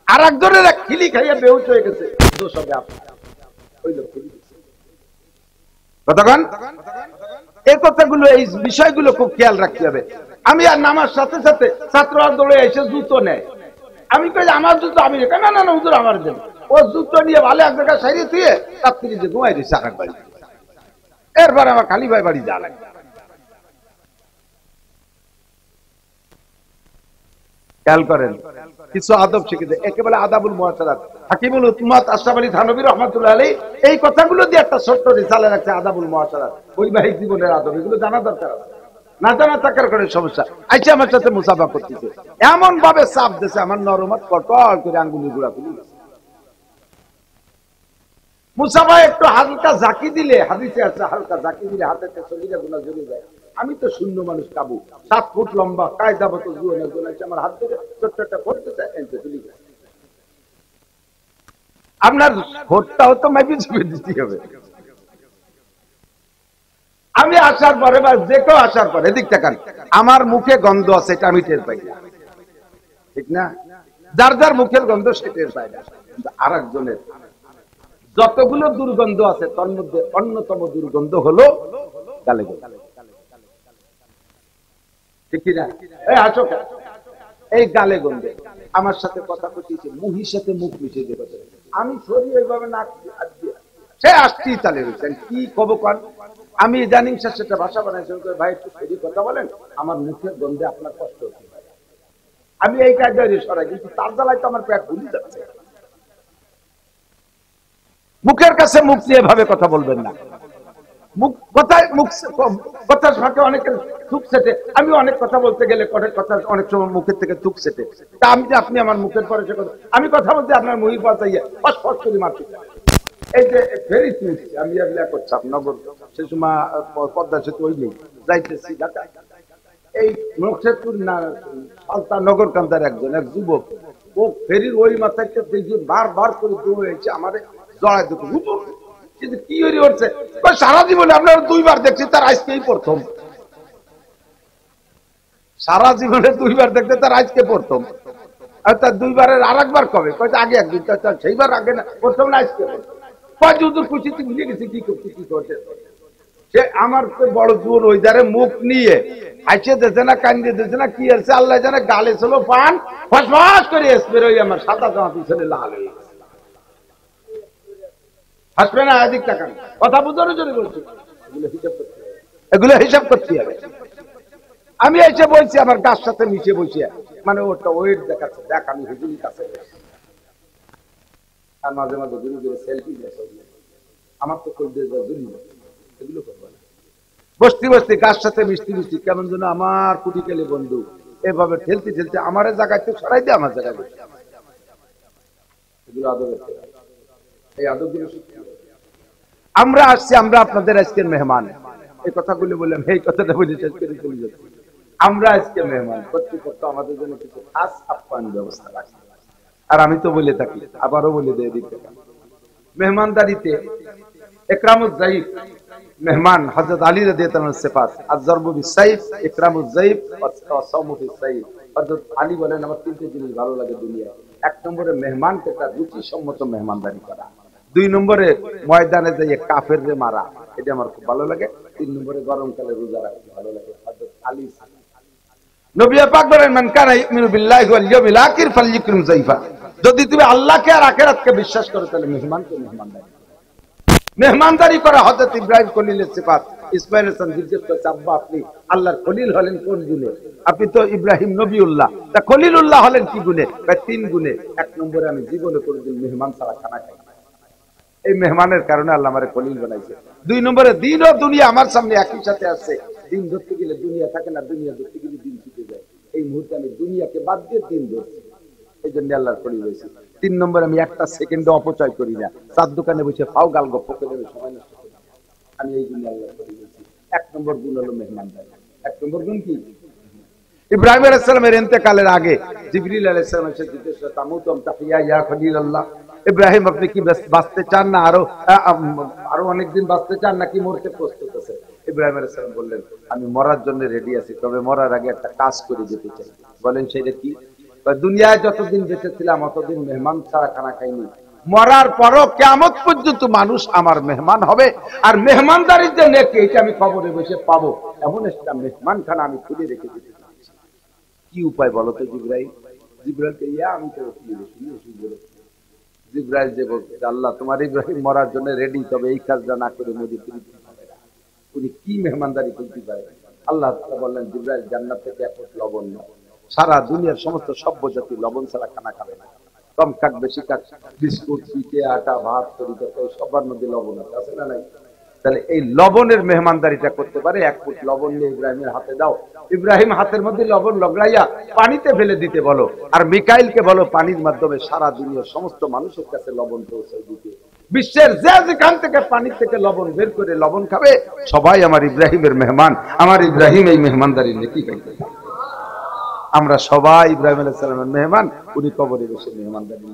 আর একজনের খিলি খাইয়া বেহুশ হয়ে গেছে, দোষ হবে আপনার। ওই লোক কতক্ষণ এই কথাগুলো, এই বিষয়গুলো খুব খেয়াল রাখতে হবে। আমি আর নামার সাথে সাথে ছাত্ররা দৌড়ে এসে জুতো নেয়, আমি কই আমার জুতো আমি না না না হুজুর আমার দেন। ও জুতো নিয়ে ভালো এক জায়গায় সারিয়ে দিয়ে তার থেকে যে ঘুমাই দিচ্ছে আর এক বাড়ি, এরপর আমার খালি ভাই বাড়ি যা লাগে। খেয়াল করেন, কিছু আদব শিখে দেয়, একেবারে আদাবুল মুআশারাত। হাকিমুল উম্মাত আশরাফ আলী থানভী রাহমাতুল্লাহ আলাইহি এই কথাগুলো দিয়ে একটা ছোট্ট রিসালা রাখছে, আদাবুল মুআশারাত, বৈবাহিক জীবনের আদব। এগুলো জানা দরকার আছে, না জানা থাকার করে সমস্যা। আইসা আমার সাথে মুসাফা করতেছে, এমন ভাবে চাপ দিয়েছে আমার নরমাত কটল করে আঙ্গুলি গুড়া খুলি। মুসাফা একটু হালকা জাকি দিলে, হাদিসে আছে হালকা জাকি দিলে হাতের শরীরে গুনাহ জমে যায়। আমি তো শূন্য মানুষ, কাবু 7 ফুট লম্বা, কায়দাবত জুয়ান একজন আছে, আমার হাত থেকে ছোট্ট একটা করতে চায়, এনতে চলে যায়। আপনার ভোটটাও তো মাইপি চুপে দিতে হবে। আমি আসার পরে বা যে কেউ আসার পরে এদিক তাকান, আমার মুখে গন্ধ আছে, এটা আমি টের পাই না, ঠিক না? যার যার মুখের গন্ধ সে টের পায় না, আর একজনের যতগুলো দুর্গন্ধ আছে তার মধ্যে অন্যতম দুর্গন্ধ হলো গালে গন্ধ, ঠিক না? এই আসো, এই গালে গন্ধে আমার সাথে কথা বলতেছে, মুহির সাথে মুখ মিশিয়ে দিয়ে কথা, আমি শরীর এইভাবে নাক দিয়ে সে আসতেই চালে রয়েছেন, কি কব কন। আমি ইদানিং সেটা ভাষা বানাইছি, ভাই একটু শরীর কথা বলেন, আমার মুখের গন্ধে আপনার কষ্ট হতে পারে। আমি এই কাজে সরাই, কিন্তু তার জ্বালায় তো আমার পেট ভুলে যাচ্ছে। মুখের কাছে মুখ দিয়ে ভাবে কথা বলবেন না। মুখ কথায় মুখ কথার ফাঁকে অনেকের থুক সেটে, আমি অনেক কথা বলতে গেলে কথা অনেক সময় মুখের থেকে থুক সেটে, তা আমি যে আপনি আমার মুখের পরে সে কথা, আমি কথা বলতে আপনার মুহির পাতাইয়া ফস ফস করে মারতে, এই যে ফেরি তুলছি আমি করছাম নগর সে সময় পদ্মা সেতু ওই নেই যাইতেছি ঢাকা এই নকশেদপুর না সালতা নগর কান্দার এক যুবক ও ফেরির ওই মাথায় দেখি বারবার করে দৌড়েছে আমার জড়াই দেখো হুজুর কিন্তু কি হয়ে উঠছে সারা জীবনে আপনারা দুইবার দেখছি তার আজকেই প্রথম সারা জীবনে দুইবার দেখতে তার আজকে প্রথম আর তার দুইবারের আর একবার কবে আগে একদিন সেইবার আগে না প্রথম না আজকে হুজুর খুশিতে ভুলে গেছি কি করছে কি করছে সে আমার তো বড় জোর ওই ধারে মুখ নিয়ে আইসে দিয়েছে না কান্দিয়ে দিয়েছে না কি আছে আল্লাহ জানে গালে ছিল পান ফসফস করে স্প্রে হয়ে আমার সাদা জামা পিছনে লাল হয়ে হাসবে না এদিক টাকা কথা বুঝানোর জন্য বলছি এগুলো হিসাব করতে হবে আমি এসে বলছি আমার গাছ সাথে মিশে বসে মানে ওটা ওয়েট দেখাচ্ছে দেখ আমি হুজুর কাছে আর মাঝে মাঝে দূরে দূরে সেলফি আমার তো করে দিয়ে এগুলো করবো না বসতে বসতে গাছ সাথে মিশতে মিশতে কেমন যেন আমার কুটি কেলে বন্ধু এভাবে ঠেলতে ঠেলতে আমার জায়গায় তো সরাই দিয়ে আমার জায়গায় বসে এগুলো আদর এই আদরগুলো আমরা আসছি আমরা আপনাদের আজকের মেহমান এই কথাগুলো বললাম এই কথাটা বলে শেষ করে চলে যাচ্ছি আমরা আজকে মেহমান কর্তৃপক্ষ আমাদের জন্য কিছু খাস আপ্যায়ন ব্যবস্থা রাখছে আর আমি তো বলে থাকি আবারও বলে দেয় দিতে মেহমানদারিতে ইকরামুজ যায়েফ মেহমান হযরত আলী রাদিয়াল্লাহু আনহু সিফাত আয-যারবু বিস-সাইফ ইকরামুজ যায়েফ ওয়া সাওমু বিস-সাইফ হযরত আলী বলেন আমার তিনটে জিনিস ভালো লাগে দুনিয়ায় এক নম্বরে মেহমানকে তার রুচিসম্মত মেহমানদারি করা দুই নম্বরে ময়দানে যাইয়ে কাফেররে মারা এটা আমার খুব ভালো লাগে তিন নম্বরে গরমকালে রোজা রাখতে ভালো লাগে হযরত আলী নবী পাক বলেন মান কানা ইউমিনু বিল্লাহি ওয়াল ইয়াউমিল আখির ফালইকরিম যায়ফা যদি তুমি আল্লাহকে আর আখিরাতকে বিশ্বাস করো তাহলে মেহমানকে মেহমানদারি করা হযরত ইব্রাহিম খলিলের সিফাত ইসমাঈল হাসান জিজ্ঞেস করছে আব্বা আপনি আল্লাহর খলিল হলেন কোন গুণে আপনি তো ইব্রাহিম নবিউল্লাহ তা খলিলুল্লাহ হলেন কি গুণে তিন গুণে এক নম্বরে আমি জীবনে কোনোদিন মেহমান ছাড়া খানা খাই এই মেহমানের কারণে আল্লাহ আমারে খলিল বানাইছে দুই নম্বরে দিন ও দুনিয়া আমার সামনে একই সাথে আছে দিন ধরতে গেলে দুনিয়া থাকে না দুনিয়া ধরতে গেলে দিন ছুটে যায় এই মুহূর্তে আমি দুনিয়াকে বাদ দিয়ে দিন ধরছি এই জন্য আল্লাহর খলিল হয়েছে তিন নম্বর আমি একটা সেকেন্ডও অপচয় করি না চার দোকানে বসে ফাও গাল গপ্প করে সময় নষ্ট করি আমি এই জন্য আল্লাহর খলিল হয়েছি এক নম্বর গুণ হলো মেহমানদারি এক নম্বর গুণ কি ইব্রাহিম আলাইহিস সালামের ইন্তেকালের আগে জিবরিল আলাইহিস সালাম এসে জিজ্ঞেস করলেন তামুতুম তাহিয়া ইয়া খলিলাল্লাহ ইব্রাহিম আপনি কি বাঁচতে চান না আরো অনেকদিন বাঁচতে চান নাকি মরতে প্রস্তুত আছেন ইব্রাহিম আলাইহিস সালাম বললেন আমি মরার জন্য রেডি আছি তবে মরার আগে একটা কাজ করে যেতে চাই বলেন সেটা কি দুনিয়ায় যতদিন বেঁচে ছিলাম অতদিন মেহমান ছাড়া খানা খাইনি মরার পরও কিয়ামত পর্যন্ত মানুষ আমার মেহমান হবে আর মেহমানদারির যে নেকি এটা আমি কবরে বসে পাবো এমন একটা মেহমানখানা আমি খুলে রেখে দিতে চাচ্ছি কি উপায় বলো তো জিবরাইলকে আমি তো জিবরাইল যে বলছে আল্লাহ তোমার ইব্রাহিম মরার জন্য রেডি তবে এই কাজটা না করে মদিনা হবে না উনি কি মেহমানদারি করতে পারে আল্লাহ বললেন জিবরাইল জান্নাত থেকে এক ফুট লবণ নাও সারা দুনিয়ার সমস্ত সভ্য জাতি লবণ ছাড়া খানা খাবে না কম খাক বেশি খাক বিস্কুট পিঠে আটা ভাত তরকারি সবার মধ্যে লবণ আছে না নাই তাহলে এই লবণের মেহমানদারিটা করতে পারে এক ফুট লবণ নিয়ে ইব্রাহিমের হাতে দাও ইব্রাহিম হাতের মধ্যে লবণ লগাইয়া পানিতে ফেলে দিতে বলো আর মিকাইলকে বলো পানির মাধ্যমে সারা দুনিয়ার সমস্ত মানুষের কাছে লবণ পৌঁছে দিতে বিশ্বের যে যেখান থেকে পানি থেকে লবণ বের করে লবণ খাবে সবাই আমার ইব্রাহিমের মেহমান আমার ইব্রাহিম এই মেহমানদারি নেকি খাইতে আমরা সবাই ইব্রাহিম আলাইহিস সালামের মেহমান উনি কবরে বসে মেহমানদারি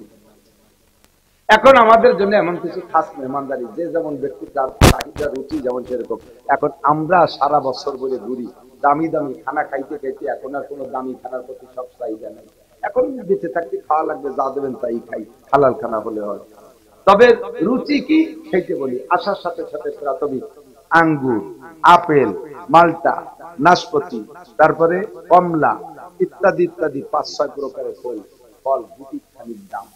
এখন আমাদের জন্য এমন কিছু খাস মেহমানদারি যে যেমন ব্যক্তি তার চাহিদা রুচি যেমন সেরকম এখন আমরা সারা বছর বলে ঘুরি দামি দামি খানা খাইতে খাইতে এখন আর কোনো দামি খানার প্রতি সব চাহিদা নেই এখন বেঁচে থাকতে খাওয়া লাগবে যা দেবেন তাই খাই হালাল খানা হলে হয় তবে রুচি কি খাইতে বলি আসার সাথে সাথে প্রাথমিক আঙ্গুর আপেল মালটা নাশপাতি তারপরে কমলা ইত্যাদি ইত্যাদি 5-6 প্রকারের ফল গুটি খানির দাম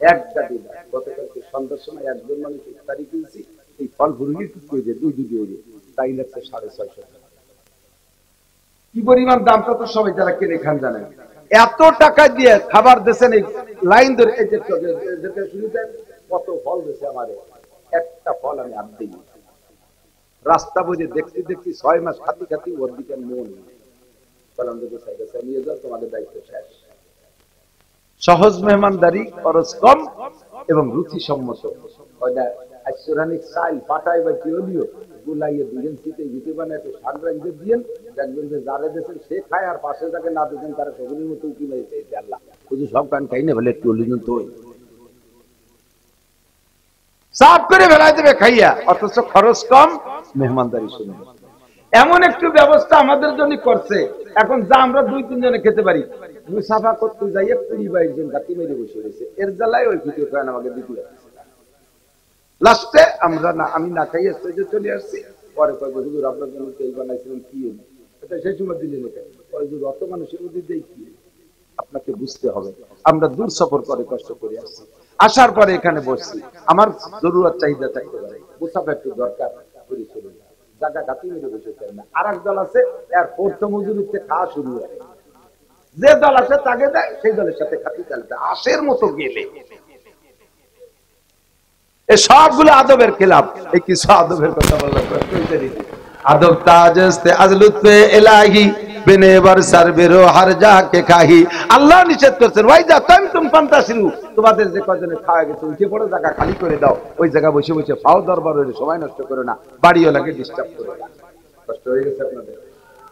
একটা দিন গতকালকে সন্ধ্যার সময় একজন মানুষ ইফতারি কিনছি এই ফল ভুরুলি টুকুই দিয়ে দুই তাই লাগছে 650 টাকা কি পরিমাণ দামটা তো সবাই যারা কিনে খান জানেন এত টাকা দিয়ে খাবার দেন এই লাইন ধরে এই যে শুরুতে কত ফল দিয়েছে আমারে একটা ফল আমি আর দিই রাস্তা বুঝে দেখতে দেখতে 6 মাস খাতি খাতি ওর দিকে মন বললাম যে নিয়ে যাও তোমাদের দায়িত্ব শেষ সহজ মেহমানদারি খরচ কম এবং রুচি সম্মত ওইটা আইসুরানিক চাইল পাটাই বা কি হলিও গুলাইয়ে দিলেন শীতে ঘিতে বানায় একটু শাক রাখতে দিয়েন, দেখবেন যে যারে দেশেন সে খায় আর পাশে যাকে না দিতেন তারা সবুজের মতো উঠি মেয়েছে আল্লাহ শুধু সব কান খাই না বলে একটু হলিজন তো সাফ করে বেলায় দেবে খাইয়া, অথচ খরচ কম, মেহমানদারি শুনে। এমন একটু ব্যবস্থা আমাদের জন্য করছে, এখন যা আমরা 2-3 জনে খেতে পারি, সাফা করতে যাইয়ে 20-22 জন গাতি মেরে বসে রয়েছে, এর জ্বালায় ওই ভিডিও খান আমাকে দিতে লাস্টে আমরা না, আমি না খাইয়ে স্টেজে চলে আসছি, পরে কয় হুজুর আপনার জন্য তেল বানাইছিলেন কি হলো, এটা সেই সময় দিলেন হুজুর অত মানুষের মধ্যে দেই কি, আপনাকে বুঝতে হবে আমরা দূর সফর করে কষ্ট করে আসছি, আসার পরে এখানে বসছি, আমার জরুরত চাহিদা থাকতে পারে, মুসাফা একটু দরকার করে চলুন, জায়গা গাতি মেরে বসে চাই না। আর এক দল আছে এর ফোর্থ মজুরিতে খাওয়া শুরু হয়, যে দল আছে তাকে দেয়, সেই দলের সাথে খাতি চালতে আশের মতো গেলে এই সবগুলো আদবের খেলাফ। এই কিছু আদবের কথা বললাম, আদব তাজস্তে আজলুতফে ইলাহি বিনেবার সারবেরো হার জাকে খাহি, আল্লাহ নিষেধ করেছেন ওই যা তুম ফান্তাসিরু, তোমাদের যে কয়জনে খাওয়া গেছে উঠে পড়ে জায়গা খালি করে দাও, ওই জায়গা বসে বসে ফাও দরবার হয়ে সময় নষ্ট করো না, বাড়িও লাগে ডিস্টার্ব করো না। কষ্ট হয়ে গেছে আপনাদের?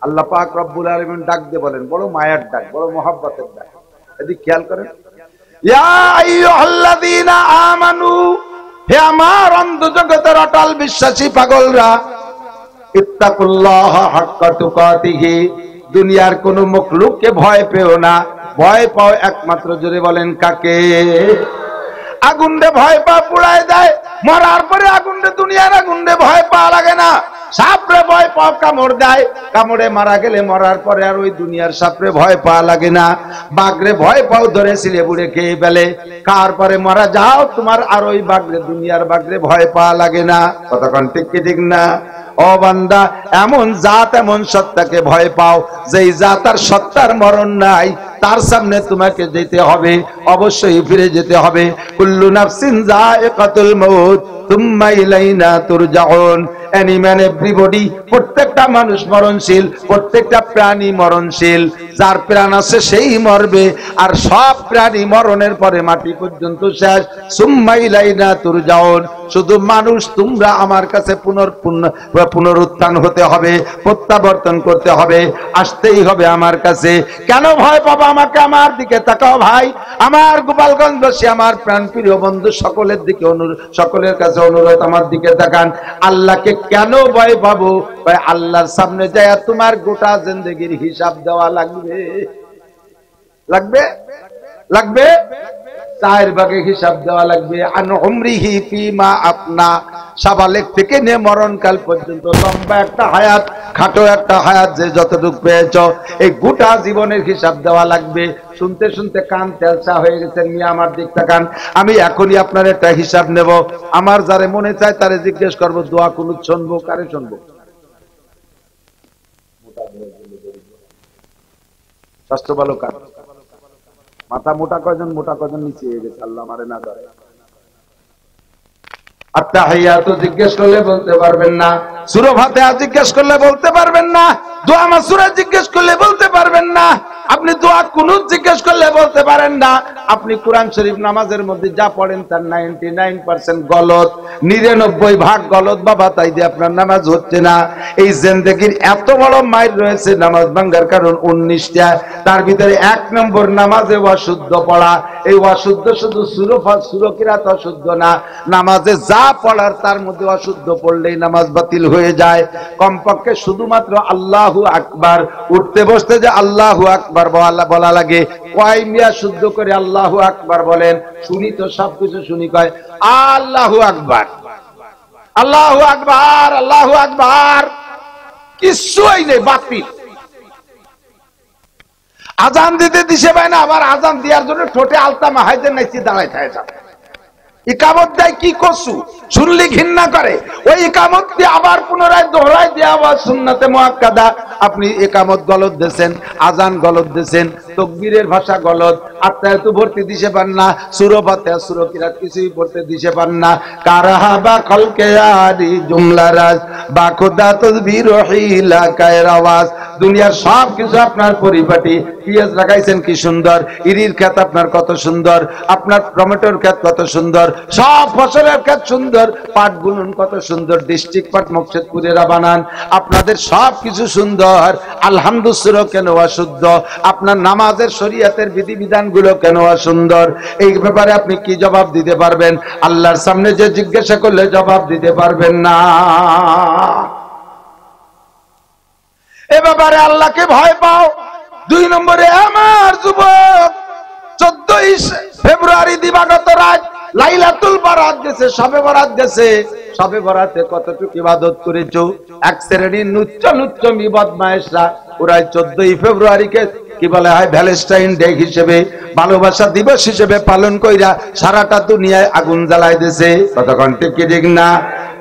আল্লাহ পাক রব্বুল আলামিন ডাক দিয়ে বলেন, বড় মায়ার ডাক, বড় মহব্বতের ডাক, এদিকে খেয়াল করেন, ইয়া আইয়ুহাল্লাযীনা আমানু, হে আমার অন্ধ জগতের অটল বিশ্বাসী পাগলরা, ইত্তাকুল্লাহ হাক্কা তুকাতিহি, দুনিয়ার কোন মখলুককে ভয় পেও না, ভয় পাও একমাত্র, জোরে বলেন কাকে? আগুনরে ভয় পা পুড়ায় দেয়, মরার পরে আগুনরে, দুনিয়ার আগুনরে ভয় পাওয়া লাগে না, সাপরে ভয় পাও কামড় দেয়, কামড়ে মারা গেলে মরার পরে আর ওই দুনিয়ার সাপরে ভয় পাওয়া লাগে না, বাঘরে ভয় পাও ধরে ছিলে বুড়ে খেয়ে ফেলে, খাওয়ার পরে মারা যাও তোমার আর ওই বাঘরে, দুনিয়ার বাঘরে ভয় পাওয়া লাগে না, কতক্ষণ ঠিক কি ঠিক না? ও বান্দা, এমন জাত এমন সত্তাকে ভয় পাও যেই জাত আর সত্তার মরণ নাই, তার সামনে তোমাকে যেতে হবে, অবশ্যই ফিরে যেতে হবে। কুল্লু নাফসিন যায়িকাতুল মাউত সুম্মা ইলাইনা তুরজাউন, এনি ম্যান এভরিবডি, প্রত্যেকটা মানুষ মরণশীল, প্রত্যেকটা প্রাণী মরণশীল, যার প্রাণ আছে সেই মরবে, আর সব প্রাণী মরণের পরে মাটি পর্যন্ত শেষ। সুম্মা ইলাইনা তুরজাউন, শুধু মানুষ তোমরা আমার কাছে পুনরুত্থান হতে হবে, প্রত্যাবর্তন করতে হবে, আসতেই হবে আমার কাছে। কেন ভয় পাবো আমাকে? আমার দিকে তাকাও ভাই, আমার গোপালগঞ্জবাসী, আমার প্রাণপ্রিয় বন্ধু, সকলের দিকে সকলের কাছে অনুরোধ, আমার দিকে তাকান। আল্লাহকে কেন ভয় পাবো? ভাই আল্লাহর সামনে যায় তোমার গোটা জিন্দেগির হিসাব দেওয়া লাগবে, লাগবে লাগবে 4 ভাগে হিসাব দেওয়া লাগবে। আন উমরিহি ফিমা আপনা, সাবালেক থেকে নিয়ে মরণকাল পর্যন্ত লম্বা একটা হায়াত, খাটো একটা হায়াত যে যতটুকু পেয়েছ, এই গোটা জীবনের হিসাব দেওয়া লাগবে। শুনতে শুনতে কান তেলসা হয়ে গেছেন, মিয়া আমার দিক তাকান, আমি এখনই আপনার একটা হিসাব নেব। আমার যারে মনে চায় তারে জিজ্ঞেস করবো, দোয়া কুনুত শুনবো, কারে শুনবো? স্বাস্থ্য ভালো কার? মাথা মোটা কয়জন, মোটা কয়জন নিচে হয়ে গেছে, আল্লাহ আমারে না ধরে। আত্তাহিয়াতু জিজ্ঞেস করলে বলতে পারবেন না, সূরা ফাতিহা জিজ্ঞেস করলে বলতে পারবেন না, দোয়া মাসুরা জিজ্ঞেস করলে বলতে পারবেন না, আপনি দোয়া কুনুত জিজ্ঞেস করলে বলতে পারেন না, আপনি কোরআন শরীফ নামাজের মধ্যে যা পড়েন তার 99% গলত, 99 ভাগ গলত বাবা, তাই দিয়ে আপনার নামাজ হচ্ছে না। এই জিন্দেগির এত বড় মাইর রয়েছে নামাজ ভাঙ্গার কারণ 19টা, তার ভিতরে 1 নম্বর নামাজে অশুদ্ধ পড়া। এই অশুদ্ধ শুধু সুরকিরাত অশুদ্ধ না, নামাজে যা পড়ার তার মধ্যে অশুদ্ধ পড়লেই নামাজ বাতিল হয়ে যায়। কমপক্ষে শুধুমাত্র আল্লাহু আকবার, উঠতে বসতে যে আল্লাহু আকবার বলা লাগে, কয় মিয়া শুদ্ধ করে আল্লাহু আকবার বলেন? শুনি তো সবকিছু শুনি, কয় আল্লাহু আকবার, আল্লাহু আকবার, আল্লাহু আকবার, কিছুই নেই, বাতিল। আজান দিতে দিছে ভাই না, আবার আজান দেওয়ার জন্য ঠোঁটে আলতা মাহাইতে নাইছি দাঁড়ায় থাকে যাবে। ইকামত দেয় কি করছু, শুনলি ঘৃণা করে, ওই ইকামত দিয়ে আবার পুনরায় দোহরায় দেওয়া আবার সুন্নাতে মুআক্কাদা। আপনি ইকামত গলত দিয়েছেন, আজান গলত দিয়েছেন, তাকবীরের ভাষা গলত, আত্মায় তো ভর্তি দিতে পান না, সূরা ফাতিহা সূরা কিরাত কিছুই পড়তে দিতে পান না। কারাহাবা খলকে আদি জুমলা রাজ বা খুদা তদবির হিলা কায়রাওয়াজ। দুনিয়ার সব কিছু আপনার পরিপাটি, পিঁয়াজ লাগাইছেন কি সুন্দর, ইরির ক্ষেত আপনার কত সুন্দর, আপনার টমেটোর ক্ষেত কত সুন্দর, সব ফসলের ক্ষেত সুন্দর, পাট বুনন কত সুন্দর, ডিস্ট্রিক্ট পাট মকসেদপুরেরা বানান, আপনাদের সব কিছু সুন্দর, আলহামদুলিল্লাহ কেন অশুদ্ধ? আপনার নামাজের শরীয়তের বিধিবিধান গুলো কেন অসুন্দর? এই ব্যাপারে আপনি কি জবাব দিতে পারবেন? আল্লাহর সামনে যে জিজ্ঞাসা করলে জবাব দিতে পারবেন না। এ ব্যাপারে আল্লাহকে ভয় পাও। 2 নম্বরে আমার যুবক, 14ই ফেব্রুয়ারি দিবাগত রাত লাইলাতুল বারাত গেছে, শবে বরাত গেছে। শবে বরাতে কতটুকু ইবাদত করেছো? এক শ্রেণীর নুচ্চ বদমায়েশরা ওরা 14ই ফেব্রুয়ারিকে কি বলা হয় ভ্যালেন্টাইন ডে হিসেবে, ভালোবাসা দিবস হিসেবে পালন কইরা সারাটা দুনিয়ায় আগুন জ্বালাই দিয়েছে। কতক্ষণ ঠিক না?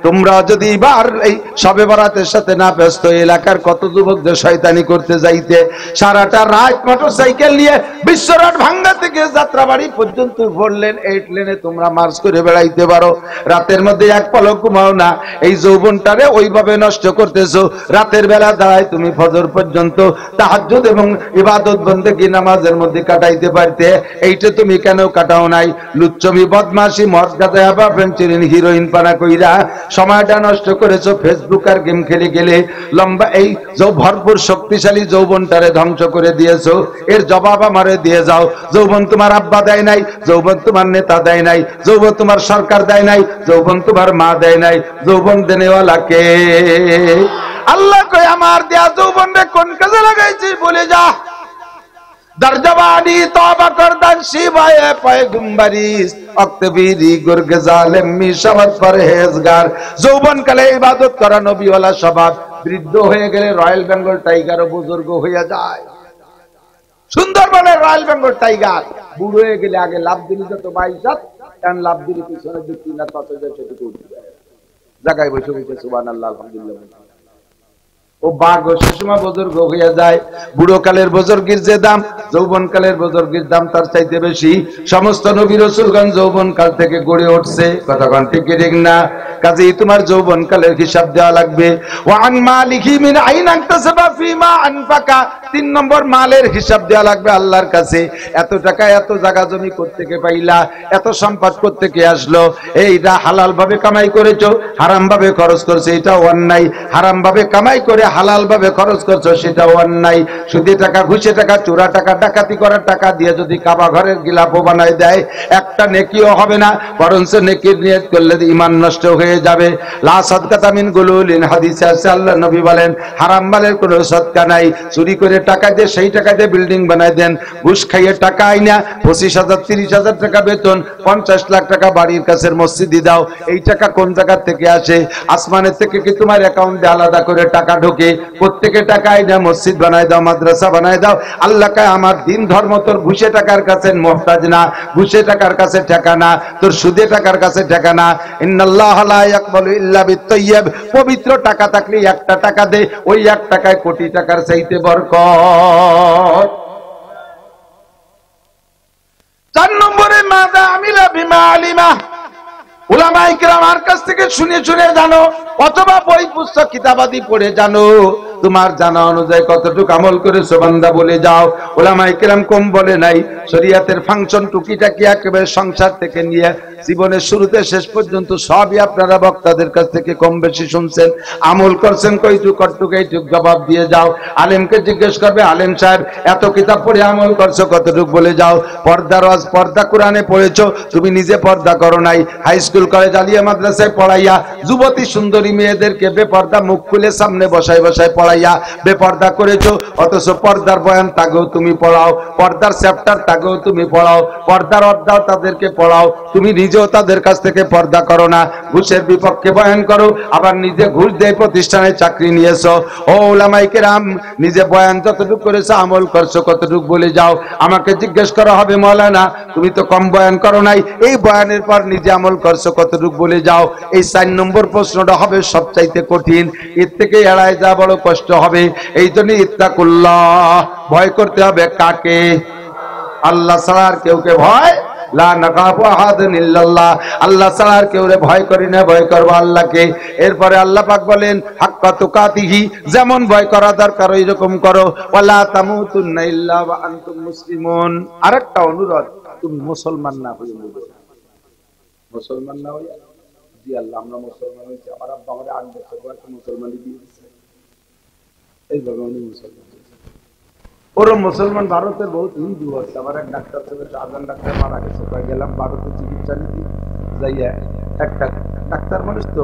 তোমরা যদি এবার এই শবে বরাতের সাথে না ব্যস্ত, এলাকার কত যুবকদের শয়তানি করতে যাইতে সারাটা রাত মোটরসাইকেল নিয়ে বিশ্ব রোড ভাঙ্গা থেকে যাত্রাবাড়ি পর্যন্ত 4 লেন 8 লেনে তোমরা মার্চ করে বেড়াইতে পারো, রাতের মধ্যে এক পলক ঘুমাও না। এই যৌবনটারে ওইভাবে নষ্ট করতেছো। রাতের বেলা দাঁড়ায় তুমি ফজর পর্যন্ত তাহাজ্জুদ এবং ইবাদত বন্দেগী নামাজের মধ্যে কাটাইতে পারতে, এইটা তুমি কেন কাটাও নাই? লুচ্চমি বদমাশি মদ গাঁজা বা ফেন্সিডিল হিরোইন পানা কইরা সময়টা নষ্ট করেছো ফেসবুক আর গেম খেলে গেলে। লম্বা এই ভরপুর শক্তিশালী যৌবনটারে ধ্বংস করে দিয়েছো। এর জবাব আমারে দিয়ে যাও। যৌবন তোমার আব্বা দেয় নাই, যৌবন তোমার নেতা দেয় নাই, যৌবন তোমার সরকার দেয় নাই, যৌবন তোমার মা দেয় নাই, যৌবন দেনেওয়ালা কে? আল্লাহ কয় আমার দেয়া যৌবন রে কোন কাজে লাগাইছি বলে যা। দরজবানি তওবা করদান শিবায়ে পয়গম্বরিস অক্তবিরি গুরগে জালেম মিশাওয়াত পরহেজগার। যৌবন কালে ইবাদত করা নবীওয়ালা স্বভাব, বৃদ্ধ হয়ে গেলে রয়্যাল বেঙ্গল টাইগারও বুজুর্গ হয়ে যায়। সুন্দরবনের রয়্যাল বেঙ্গল টাইগার বুড়ো হয়ে গেলে আগে লাভ দিলি যত 22 কারণ লাভ দিলি পিছনে দিচ্ছি না তত সেটুকু জায়গায় বসে বসে সুবহানাল্লাহ আলহামদুলিল্লাহ। ও বাঘ সে সময় বুজুর্গ হয়ে যায়। বুড়ো কালের বুজুর্গের যে দাম, যৌবন কালের বুজুর্গের দাম তার চাইতে বেশি। সমস্ত নবী রাসূলগণ যৌবন কাল থেকে গড়ে উঠছে। কতক্ষণ ঠিক না? কাজেই তোমার যৌবন কালের হিসাব দেওয়া লাগবে। ওয়ান মালিহি মিন আইন আনতাসাবা ফিমা আনফাকা। 3 নম্বর মালের হিসাব দেওয়া লাগবে আল্লাহর কাছে। এত টাকা এত জায়গা জমি করতে পাইলা, এত সম্পদ করতে আসলো, এইটা হালাল ভাবে কামাই করেছো, হারাম ভাবে খরচ করছো, এটাও অন্যায়। হারাম ভাবে কামাই করে হালাল ভাবে খরচ করছো, সেটাও অন্যায়। সুদে টাকা, ঘুষে টাকা, চোরা টাকা, ডাকাতি করার টাকা দিয়ে যদি কাবা ঘরের গিলাফও বানায় দেয়, একটা নেকিও হবে না, বরঞ্চ নেকির নিয়ত করলে ঈমান নষ্ট হয়ে যাবে। লা সাদকাতা মিন গুলুলিন, হাদিসে আছে আল্লাহ নবী বলেন হারাম মালের কোনো সদকা নাই। চুরি করে টাকা দিয়ে সেই টাকা দিয়ে বিল্ডিং বানায় দেন, ঘুষ খাইয়ে টাকা আইনা 25,000 30,000 টাকা বেতন, 50 লাখ টাকা বাড়ির কাছের মসজিদে দাও। এই টাকা কোন জায়গা থেকে আসে? আসমানের থেকে কি তোমার অ্যাকাউন্টে আলাদা করে টাকা ঢোকে? প্রত্যেকে টাকা আইনা মসজিদ বানায় দাও, মাদ্রাসা বানায় দাও। আল্লাহ কয় আমার দিন ধর্ম তোর ঘুষে টাকার কাছে মুহতাজ না, ঘুষে টাকার কাছে টাকা না, তোর সুদে টাকার কাছে টাকা না। ইন্নাল্লাহা লা ইয়াকবালু ইল্লা বিত-তাইয়্যিব। পবিত্র টাকা থাকলে একটা টাকা দে, ওই 1 টাকায় কোটি টাকার চাইতে বরকত। 4 নম্বরে মাযা আমিলা বিমা আলিমা। উলামায়ে কিরামের কাছ থেকে শুনে শুনে জানো, অথবা বই পুস্তক কিতাবাদি পড়ে জানো। তোমার জানা অনুযায়ী কতটুকু আমল করেছো বান্দা বলে যাও। উলামায়ে কিরাম কম বলে নাই। শরীয়তের ফাংশন টুকিটাকি একেবারে সংসার থেকে নিয়ে জীবনের শুরুতে শেষ পর্যন্ত সবই আপনারা বক্তাদের কাছ থেকে কম বেশি শুনছেন। আমল করছেন কতটুকু, এইটুক জবাব দিয়ে যাও। আলেমকে জিজ্ঞেস করবে, আলেম সাহেব এত কিতাব পড়ে আমল করছো কতটুকু বলে যাও। পর্দার ওয়াজ, পর্দা কোরআনে পড়েছো, তুমি নিজে পর্দা করো নাই। হাই স্কুল কলেজ আলিয়া মাদ্রাসায় পড়াইয়া যুবতী সুন্দরী মেয়েদেরকে বেপর্দা মুখ খুলে সামনে বসায় বসায় পড়াইয়া বেপর্দা করেছো। অথচ পর্দার বয়ান তাকেও তুমি পড়াও, পর্দার চ্যাপ্টার তাকেও তুমি পড়াও, পর্দার অধ্যায় তাদেরকে পড়াও। তুমি নিজেও তাদের কাছ থেকে পর্দা করো না, ঘুষের বিপক্ষে বয়ান করো, আবার নিজে ঘুষ দিয়ে প্রতিষ্ঠানে চাকরি নিয়েছো। ও উলামায়ে কেরাম, নিজে বয়ান যতটুকু করেছো আমল করছো কতটুকু বলে যাও। আমাকে জিজ্ঞেস করা হবে, মাওলানা তুমি তো কম বয়ান করো নাই, এই বয়ানের পর নিজে আমল করছো কতটুকু বলে যাও। এই 4 নম্বর প্রশ্নটা হবে সবচাইতে কঠিন। এর থেকে এড়ায় যা বড় কষ্ট হবে। এই জন্য ইত্তাকুল্লাহ, ভয় করতে হবে কাকে? আল্লাহ ছাড়া আর কেউকে ভয় লা নাখাফু আহাদান ইল্লাল্লাহ, আল্লাহ ছাড়া আর কেউরে ভয় করি না, ভয় করব আল্লাহকে। এরপরে আল্লাহ পাক বলেন হাক্কা তুকাতিহি, যেমন ভয় করা দরকার ওইরকম করো। ওয়ালা তামুতুন্না ইল্লা ওয়া আনতুম মুসলিমুন। আরেকটা অনুরোধ, তুমি মুসলমান না হয়ে মরো। মুসলমান না হয়ে, জি আল্লাহ আমরা মুসলমান হয়েছি, আমার আব্বা আমাদের 8 বছর বয়সে মুসলমানই দিয়ে দিচ্ছে, এইভাবে উনি মুসলমান। ওর মুসলমান ভারতের বহুত হিন্দু আছে। আমার এক ডাক্তার ছিল, শাহজাহান ডাক্তার মারা গেছে, গেলাম ভারতে চিকিৎসা নিতে যাইয়া, একটা ডাক্তার মানুষ তো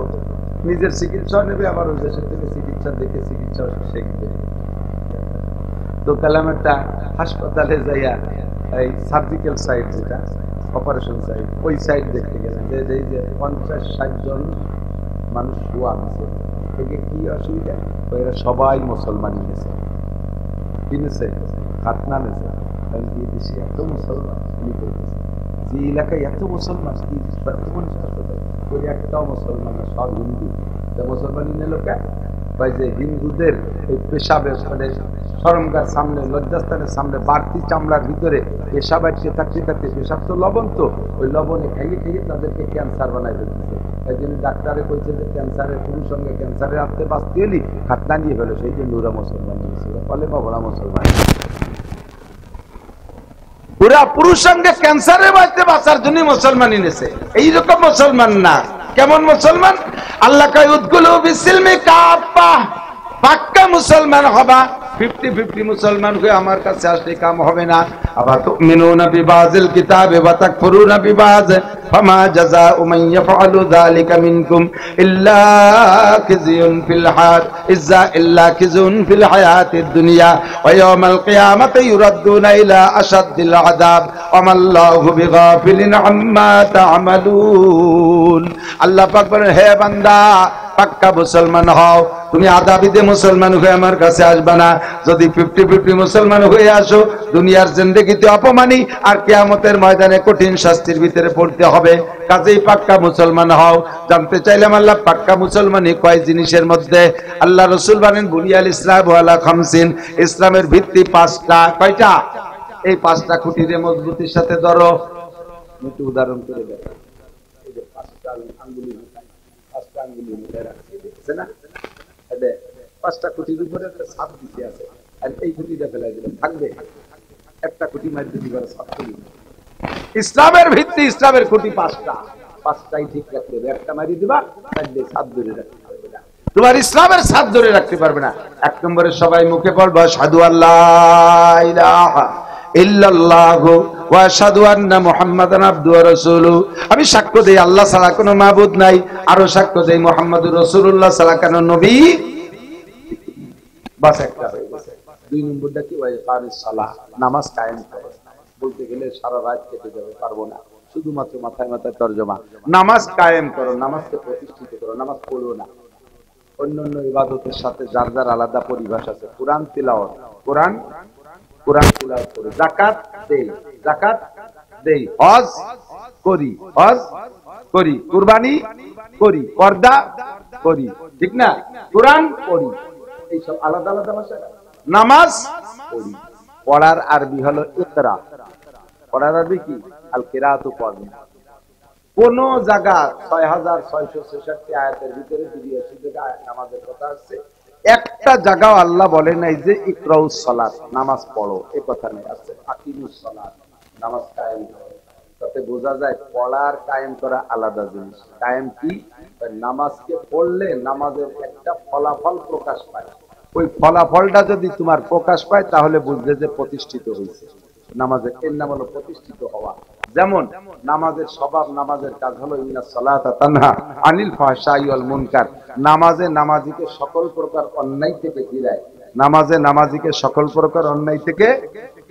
নিজের চিকিৎসা নেবে, আবার ওই দেশের থেকে চিকিৎসা দেখে চিকিৎসা শিখবে। তো গেলাম একটা হাসপাতালে যাইয়া, এই সার্জিক্যাল সাইড যেটা অপারেশন সাইড, ওই সাইড দেখতে গেলাম যে 50-60 জন মানুষ শোয়া আছে। থেকে কি অসুবিধা, ওরা সবাই মুসলমান নিয়েছে, কিনেছে খাতনা নেছে, দিয়ে দিছি এত মুসলমান। যে এলাকায় এত মুসলমান, একটাও মুসলমান না, সব হিন্দু। মুসলমান নিল কে? যে হিন্দুদের এই পেশাবের শরমগার সামনে, লজ্জাস্থানের সামনে বাড়তি চামড়ার ভিতরে পেশাব আটকে থাকতে থাকতে, পেশাব তো লবণ, তো ওই লবণে খাইয়ে খাইয়ে তাদেরকে ক্যান্সার বানাই ফেলতেছে। তাই জন্য ডাক্তারে কইছে যে ক্যান্সারের পুরুষ সঙ্গে ক্যান্সারের আসতে বাঁচতে এলি খাতনা নিয়ে ফেলো, সেই জন্য ওরা মুসলমান হয়েছে, ফলে বা ওরা মুসলমান। ওরা পুরুষ সঙ্গে ক্যান্সারে বাঁচার জন্য মুসলমান এনেছে, এইরকম মুসলমান না। কেমন মুসলমান? আল্লাহ কয় উদগুলু বিসিলমি কাফা, পাক্কা মুসলমান হবা। 50-50 মুসলমান হয়ে আমার কাছে আসলে কাম হবে না। আবার তুমিনুনা বিবাযিল কিতাবে ওয়া তাকফুরুনা বিবায, ফামা জাযাউ মান ইয়াফআলু যালিকা মিনকুম ইল্লা খিযুন ফিল হায়াতিদ দুনিয়া ওয়া ইয়াওমাল কিয়ামাতি ইউরাদ্দুনা ইলা আশাদ্দিল আযাব ওয়া মাল্লাহু বিগাফিলিন আম্মা তা'মালুন। আল্লাহ পাক বলেন, হে বান্দা, পাক্কা মুসলমান হও। তুমি আদাবিদে মুসলমান হয়ে আমার কাছে আসবা না। যদি 50-50 মুসলমান হয়ে আসো, দুনিয়ার জিন্দেগিতে অপমানী আর কিয়ামতের ময়দানে কঠিন শাস্তির ভিতরে পড়তে হবে। কাজেই পাক্কা মুসলমান হও। জানতে চাইলাম আল্লাহ পাক্কা মুসলমানি কয় জিনিসের মধ্যে? আল্লাহ রাসূল বলেন বুনিয়াল ইসলাম আলা খামসিন, ইসলামের ভিত্তি 5টা। কয়টা? এই 5টা খুঁটিরে মজবুতির সাথে ধরো। একটু উদাহরণ করে দেখো, এই যে 5টা আঙ্গুলি, 5টা আঙ্গুলি মিলে রাখছে, দেখছেন না? 5টা খুঁটির উপরে একটা ছাপ দিতে আছে, আর এই খুঁটিটা ফেলাই দিলে থাকবে, একটা খুঁটি মারতে দিবার ছাপ তুলি। ইসলামের ভিত্তি, ইসলামের খুঁটি 5টা, 5টাই ঠিক রাখতে হবে। একটা মারি দিবা, তাহলে ছাপ ধরে রাখতে পারবে না, তোমার ইসলামের ছাপ ধরে রাখতে পারবে না। 1 নম্বরে সবাই মুখে বলবা আশহাদু আল্লাহ ইলাহা ইল্লাল্লাহু ওয়া আশহাদু আন্না মুহাম্মাদান আবদুহু ওয়া রাসূলুহু। আমি সাক্ষ্য দেই আল্লাহ ছাড়া কোনো মাবুদ নাই, আরো সাক্ষ্য দেই মুহাম্মদুর রাসূলুল্লাহ ছাড়া কোনো নবী। বাস একটা হয়ে গেছে। 2 নম্বরটা কি? ওয়া ইকামিস সালাহ, নামাজ কায়েম করো। বলতে গেলে সারা রাত কেটে যাবে, পারবো না, শুধুমাত্র মাথায় মাথায় তরজমা। নামাজ কায়েম করো, নামাজকে প্রতিষ্ঠিত করো, নামাজ পড়ো না। অন্যান্য ইবাদতের সাথে যার যার আলাদা পরিভাষা আছে। কোরআন তিলাওয়াত, কোরআন তিলাওয়াত করো। যাকাত দেই, যাকাত দেই। হজ করি, হজ করি। কুরবানি করি, পর্দা করি, ঠিক না? কোরআন পড়ি, এইসব আলাদা আলাদা ভাষা। নামাজ পড়ি, পড়ার আরবি হলো ইকরা। পড়ার আরবি কি? আল কিরাআতু পড়া। কোন জায়গা 6666 আয়াতের ভিতরে 82 জায়গায় নামাজের কথা আছে, একটা জায়গাও আল্লাহ বলে নাই যে ইকরাউস সালাত, নামাজ পড়ো, এই কথা নেই। আছে আকিমুস সালাত, নামাজ কায়েম করো। তাতে বোঝা যায় পড়ার কায়েম করা আলাদা জিনিস। কায়েম কি? নামাজকে পড়লে নামাজের একটা ফলাফল প্রকাশ পায়। ওই ফলাফলটা যদি তোমার প্রকাশ পায় তাহলে বুঝলে যে প্রতিষ্ঠিত হয়েছে। নামাজের এর নাম হলো প্রতিষ্ঠিত হওয়া। যেমন নামাজের স্বভাব, নামাজের কাজ হলো ইন্নাস সালাতা তানহা আনিল ফাহশাই ওয়াল মুনকার। নামাজে নামাজিকে সকল প্রকার অন্যায় থেকে ফিরায়। নামাজে নামাজিকে সকল প্রকার অন্যায় থেকে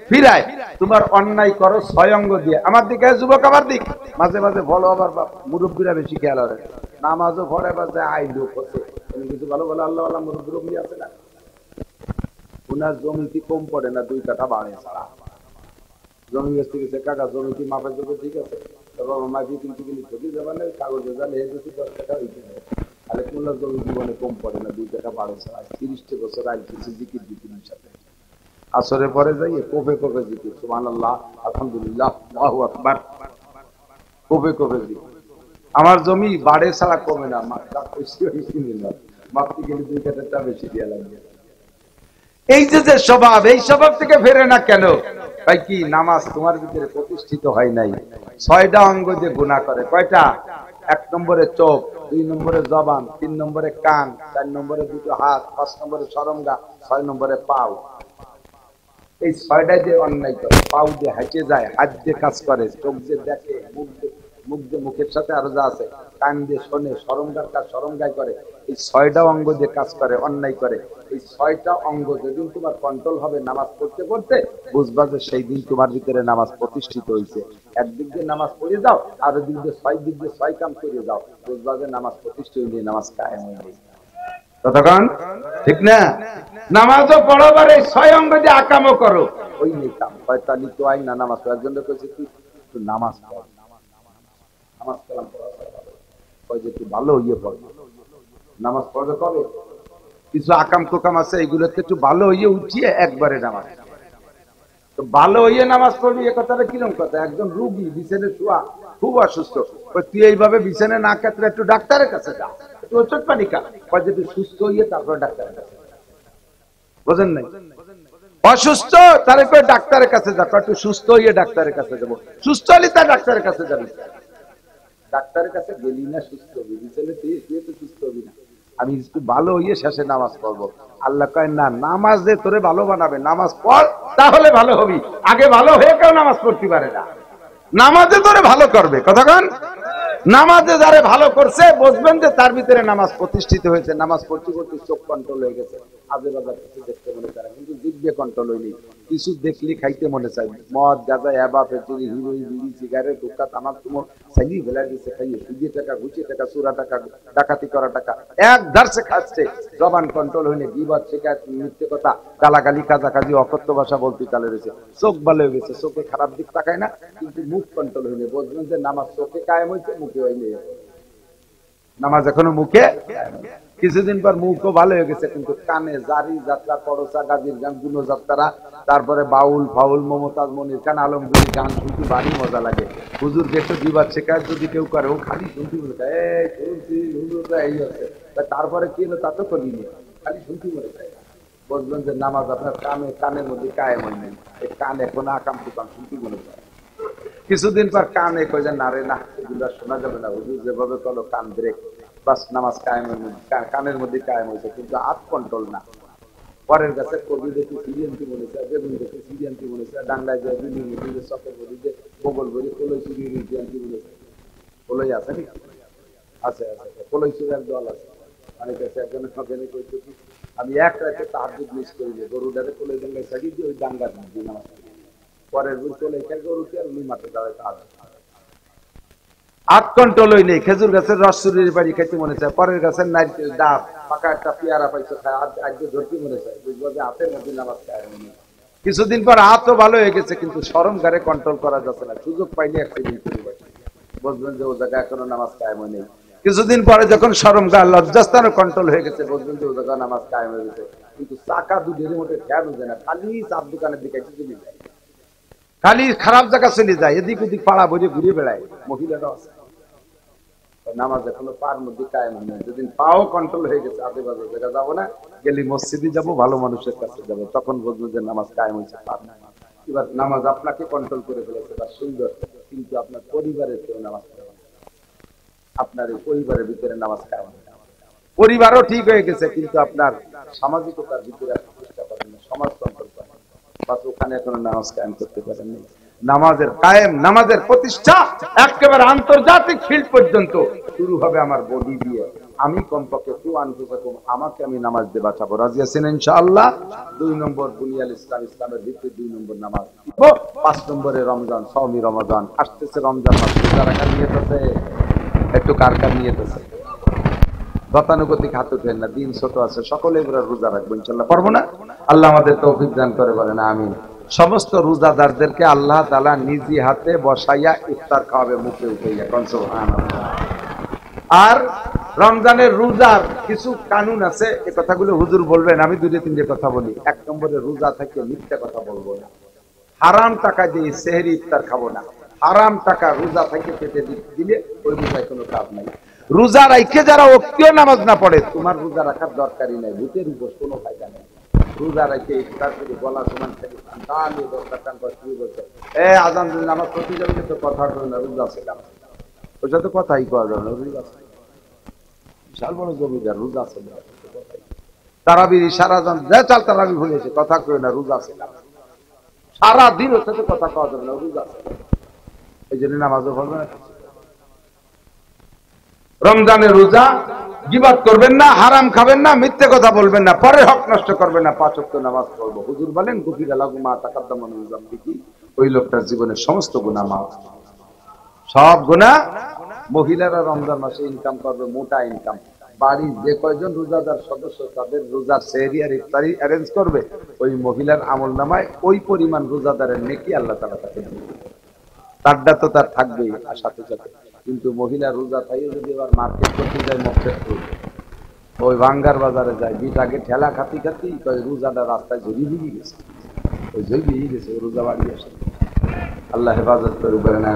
ফিরায়। তোমার অন্যায় করো 6 অঙ্গ দিয়ে। আমার দিকে যুবক, আমার দিক মাঝে মাঝে বলো, আবার মুরব্বীরা বেশি খেয়াল করে। নামাজও পড়ে বাজে আই লোক হচ্ছে, কিছু ভালো ভালো আল্লাহ আল্লাহ মুরব্বী আছে না, উনার জমিটি কম পড়ে না, 2 কাঠা বাড়ে ছাড়া। জমি বেচতে গেছে, কাকা জমি কি মাপের জন্য ঠিক আছে, তারপর মাপি কিন্তু ছবি যাবে না, কাগজে জানে 10 টাকা হইতে হবে। তাহলে জমি জীবনে কম পড়ে না, 2 টাকা বাড়ে ছাড়া। 30টা বছর আইন কিছু জিকির বিক্রির সাথে আসরে পরে যাই কোপে কোপে জিকির সুবহানাল্লাহ আলহামদুলিল্লাহ আল্লাহু আকবার কোপে কোপে জিকির। আমার জমি বাড়ে ছাড়া কমে না, মাপতে গেলে 2 কাঠাটা বেশি দেওয়া লাগবে। এই যে স্বভাব, এই স্বভাব থেকে ফেরে না কেন? ভাই কি নামাজ তোমার ভিতরে প্রতিষ্ঠিত হয় নাই? 6টা অঙ্গ যে গুনাহ করে, কয়টা? 1 নম্বরে চোখ, 2 নম্বরে জবান, 3 নম্বরে কান, 4 নম্বরে 2টো হাত, 5 নম্বরে শরমগা, 6 নম্বরে পাও। এই 6টাই যে অন্যায় করে, পাও দিয়ে হাঁটে যায়, হাত দিয়ে কাজ করে, চোখ দিয়ে দেখে, মুখ দিয়ে মুখের সাথে আরো যা আছে, কান দিয়ে শোনে, শরমগার কাজ শরমগায় করে। এই 6টা অঙ্গ যে কাজ করে, অন্যায় করে, এই 6টা অঙ্গ যেদিন তোমার কন্ট্রোল হবে নামাজ পড়তে পড়তে, বুঝবা যে সেই দিন তোমার ভিতরে নামাজ প্রতিষ্ঠিত হয়েছে। একদিক দিয়ে নামাজ পড়ে যাও, আর দিক দিয়ে 6 দিক দিয়ে 6 কাম করে যাও, বুঝবা যে নামাজ প্রতিষ্ঠিত হয়নি, নামাজ কায়েম হয়নি। ততক্ষণ ঠিক না? নামাজও পড়ো, বারে 6 অঙ্গ দিয়ে আকামও করো, ওই নেই কাম। পঁয়তাল্লিশ তো আই না নামাজ পড়ার জন্য কইছে তুই নামাজ পড়, নামাজ কালাম পড়া কয় যে তুই ভালো হইয়ে পড়। নামাজ পড়বে কবে? কিছু আকাম কোকাম আছে, এগুলোতে একটু ভালো হইয়ে উঠিয়ে একবারে নামাজ। তো ভালো হইয়ে নামাজ পড়বি, এ কথাটা কিরকম কথা? একজন রুগী বিছানে শোয়া, খুব অসুস্থ, তুই এইভাবে বিছানে না কাটলে একটু ডাক্তারের কাছে যা, একটু ওষুধ পানি খা, কয় যে তুই সুস্থ হইয়ে তারপর ডাক্তারের কাছে। বোঝেন নাই? অসুস্থ তাহলে কয় ডাক্তারের কাছে যা, একটু সুস্থ হইয়ে ডাক্তারের কাছে যাবো। সুস্থ হলে তার ডাক্তারের কাছে যাবি। ডাক্তারের কাছে গেলি না সুস্থ হবি, বিছানে তুই তো সুস্থ হবি না। আমি একটু ভালো হইয়ে শেষে নামাজ পড়বো। আল্লাহ কয় না, নামাজ যে তোরে ভালো বানাবে, নামাজ পড় তাহলে ভালো হবি। আগে ভালো হয়ে কেউ নামাজ পড়তে পারে না, নামাজে তোরে ভালো করবে। কতক্ষণ নামাজে যারে ভালো করছে, বুঝবেন যে তার ভিতরে নামাজ প্রতিষ্ঠিত হয়েছে। নামাজ পড়তে পড়তে চোখ কন্ট্রোল হয়ে গেছে, আজে বাজার কিছু দেখতে মনে চায়, কিন্তু জিভে কন্ট্রোল হয়নি। কিছু দেখলি খাইতে মনে চায়, মদ গাঁজা এবা ফেচুরি হিরোইন বিড়ি সিগারেট হুক্কা তামাক তুমক চাইলি বেলা দিচ্ছে, খাইয়ে সুদিয়ে টাকা ঘুষিয়ে টাকা চোরা টাকা ডাকাতি করা টাকা এক ধারসে খাচ্ছে। জবান কন্ট্রোল হয়নি, বিবাদ শিকায়ত মিথ্যে কথা গালাগালি কাজাকাজি অকথ্য ভাষা বলতে চালে রয়েছে। চোখ ভালো হয়ে গেছে, চোখে খারাপ দিক তাকায় না, কিন্তু মুখ কন্ট্রোল হয়নি। বুঝলেন যে নামাজ চোখে কায়েম হয়েছে, মুখে হয়নি। নামাজ এখনো মুখে, কিছুদিন পর মুখও ভালো হয়ে গেছে, কিন্তু কানে জারি যাত্রা, পরসা, গাজীর গান, গুণযাত্রা, তারপরে বাউল ফাউল, মমতাজ মনির খান, আলমগীর গান শুনতে ভারী মজা লাগে। হুজুর দেখে বিবাদ শেখায় যদি কেউ করে, ও খালি শুনতে মনে চায়, এই শুনছি হুজুররা এই আছে, তারপরে কি হলো তা তো করিনি, খালি শুনতে মনে চায়। বলবেন যে নামাজ আপনার কানের মধ্যে কায়েম হয় নাই, এই কান এখন আকাম টুকাম শুনতে মনে চায়। কিছুদিন পর কানে কই যে না রে না, এগুলো শোনা যাবে না, হুজুর যেভাবে কলো কান ব্রেক, বাস নামাজ কায়েমের মধ্যে, কানের মধ্যে কায়েম হয়েছে, কিন্তু হাত কন্ট্রোল না। পরের কাছে কবি দেখি সিরিয়ান্তি বলেছে, বেগুন দেখি সিরিয়ান্তি বলেছে, ডাঙ্গায় যায় বিভিন্ন চকের বলি যে মোগল বলি কলই সিরিয়ান্তি বলেছে। কলই আছে নাকি? আছে আছে, কলই সুরের দল আছে। অনেক কাছে একজনের সঙ্গে কইতে কি, আমি এক রাতে তাহাজ্জুদ মিস করি যে গরুটারে কলই ডাঙ্গায় ছাড়িয়ে দিয়ে ওই ডাঙ্গার মধ্যে নামাজ পড়ি। পরের বুঝ চলে গরুকে আর উনি মাঠে দাঁড়ায় তাহাজ্জুদ। হাত কন্ট্রোল হই নেই, খেজুর গাছের রস চুরির বাড়ি খাইতে মনে চায়, পরের গাছের নারকেল ডাব পাকা একটা পেয়ারা পাইছে খায়, আজকে ধরতে মনে চায়, বুঝবো যে হাতের মধ্যে নামাজ খায়। কিছুদিন পর হাতও ভালো হয়ে গেছে, কিন্তু শরম গারে কন্ট্রোল করা যাচ্ছে না, সুযোগ পাইলে অ্যাক্সিডেন্ট করে বসে। বুঝবেন যে ও জায়গায় এখনো নামাজ কায়েম হয় নেই। কিছুদিন পরে যখন শরম গা লজ্জাস্থানও কন্ট্রোল হয়ে গেছে, বুঝবেন যে ও জায়গায় নামাজ কায়েম হয়ে গেছে। কিন্তু চাকা দুধের মধ্যে খেয়াল হচ্ছে না, খালি চাপ দোকানের দিকে চলে যায়, খালি খারাপ জায়গা চলে যায়, এদিক ওদিক পাড়া বইয়ে ঘুরে বেড়ায়। মহিলারাও আছে, নামাজ এখনো পার মধ্যে কায়েম হয় না। যেদিন পাও কন্ট্রোল হয়ে গেছে, আজে বাজে জায়গা যাবো না, গেলি মসজিদে যাবো, ভালো মানুষের কাছে যাবো, তখন বুঝবো যে নামাজ কায়েম হয়েছে। পার না, এবার নামাজ আপনাকে কন্ট্রোল করে ফেলেছে, বা সুন্দর, কিন্তু আপনার পরিবারের কেউ নামাজ পড়ে না, আপনার এই পরিবারের ভিতরে নামাজ কায়েম হয় না। পরিবারও ঠিক হয়ে গেছে, কিন্তু আপনার সামাজিকতার ভিতরে চেষ্টা করেন না, সমাজ কন্ট্রোল করেন, বাস ওখানে এখনো নামাজ কায়েম করতে পারেননি। নামাজের কায়েম, নামাজের প্রতিষ্ঠা একেবারে আন্তর্জাতিক ফিল্ড পর্যন্ত শুরু হবে আমার বডি দিয়ে। আমি কমপক্ষে আমাকে আমি নামাজ দিয়ে বাঁচাবো, রাজি আছেন ইনশাআল্লাহ? 2 নম্বর বুনিয়াল ইসলাম, ইসলামের ভিত্তি 2 নম্বর নামাজ। 5 নম্বরে রমজান, সওমি রমজান আসতেছে, রমজান মাস রোজা রাখার নিয়ত আছে, একটু কার কার নিয়ত আছে? গতানুগতিক হাত উঠেন না, দিন ছোট আছে, সকলে এবার রোজা রাখবো ইনশাআল্লাহ। পারবো না? আল্লাহ আমাদের তৌফিক দান করে, বলেন আমিন। সমস্ত রোজাদারদেরকে আল্লাহ তাআলা নিজি হাতে বসাইয়া ইফতার খাওয়াবে, মুখে উঠাইয়া। আর রমজানের রোজার কিছু কানুন আছে, এই কথাগুলো হুজুর বলবেন, আমি দুটো তিনটে কথা বলি। এক নম্বরে রোজা থেকে মিথ্যা কথা বলবো না, হারাম টাকা দিয়ে সেহরি ইফতার খাবো না, হারাম টাকা রোজা থেকে পেটে দিলে ওই রোজায় কোনো কাজ নাই। রোজা রাইখে যারা অক্তীয় নামাজ না পড়ে, তোমার রোজা রাখার দরকারই নাই, ভূতের উপর কোনো ফায়দা নেই। রোজা রাখে ইফতার করে গলা সমান থেকে আজান দিলে নামাজ পড়তে যাবে, তো কথা হবে না, রোজা ছিলাম ওইটা তো কথাই কওয়া যাবে না। রোজা বিশাল বড় জমিদার, রোজা ছিল তারাবির সারা জান চাল তারাবি ভুলেছে, কথা কই না, রোজা ছিলাম সারাদিন ওর সাথে কথা কওয়া যাবে না, রোজা ছিল। এই জন্য নামাজও পড়বে না। রমজানে রোজা গীবত করবেন না, হারাম খাবেন না, মিথ্যে কথা বলবেন না, পরে হক নষ্ট করবেন না, 5 ওয়াক্ত নামাজ পড়বো। হুজুর বলেন গুফিরা লাহু মা তাকাদ্দামা মিন যামবিহি, ওই লোকটার জীবনের সমস্ত গুনাহ মাফ, সব গুনাহ। মহিলারা রমজান মাসে ইনকাম করবে মোটা ইনকাম, বাড়ির যে কয়জন রোজাদার সদস্য তাদের রোজার সেহরি আর ইফতারি অ্যারেঞ্জ করবে, ওই মহিলার আমলনামায় ওই পরিমাণ রোজাদারের নেকি আল্লাহ তাআলা তাকে দিবেন। তারটা তো তার থাকবেই আর সাথে সাথে। কিন্তু মহিলা রোজা থাইও যদি এবার মার্কেট করতে যায়, মক্কেট ওই ভাঙ্গার বাজারে যায়, বিটাকে ঠেলা খাতি খাতি রোজাটা রাস্তায় ঝুড়ি ভিজে গেছে, ওই ঝুড়ি ভিজে গেছে, রোজা বাড়ি আসে। আল্লাহ হেফাজত করে না।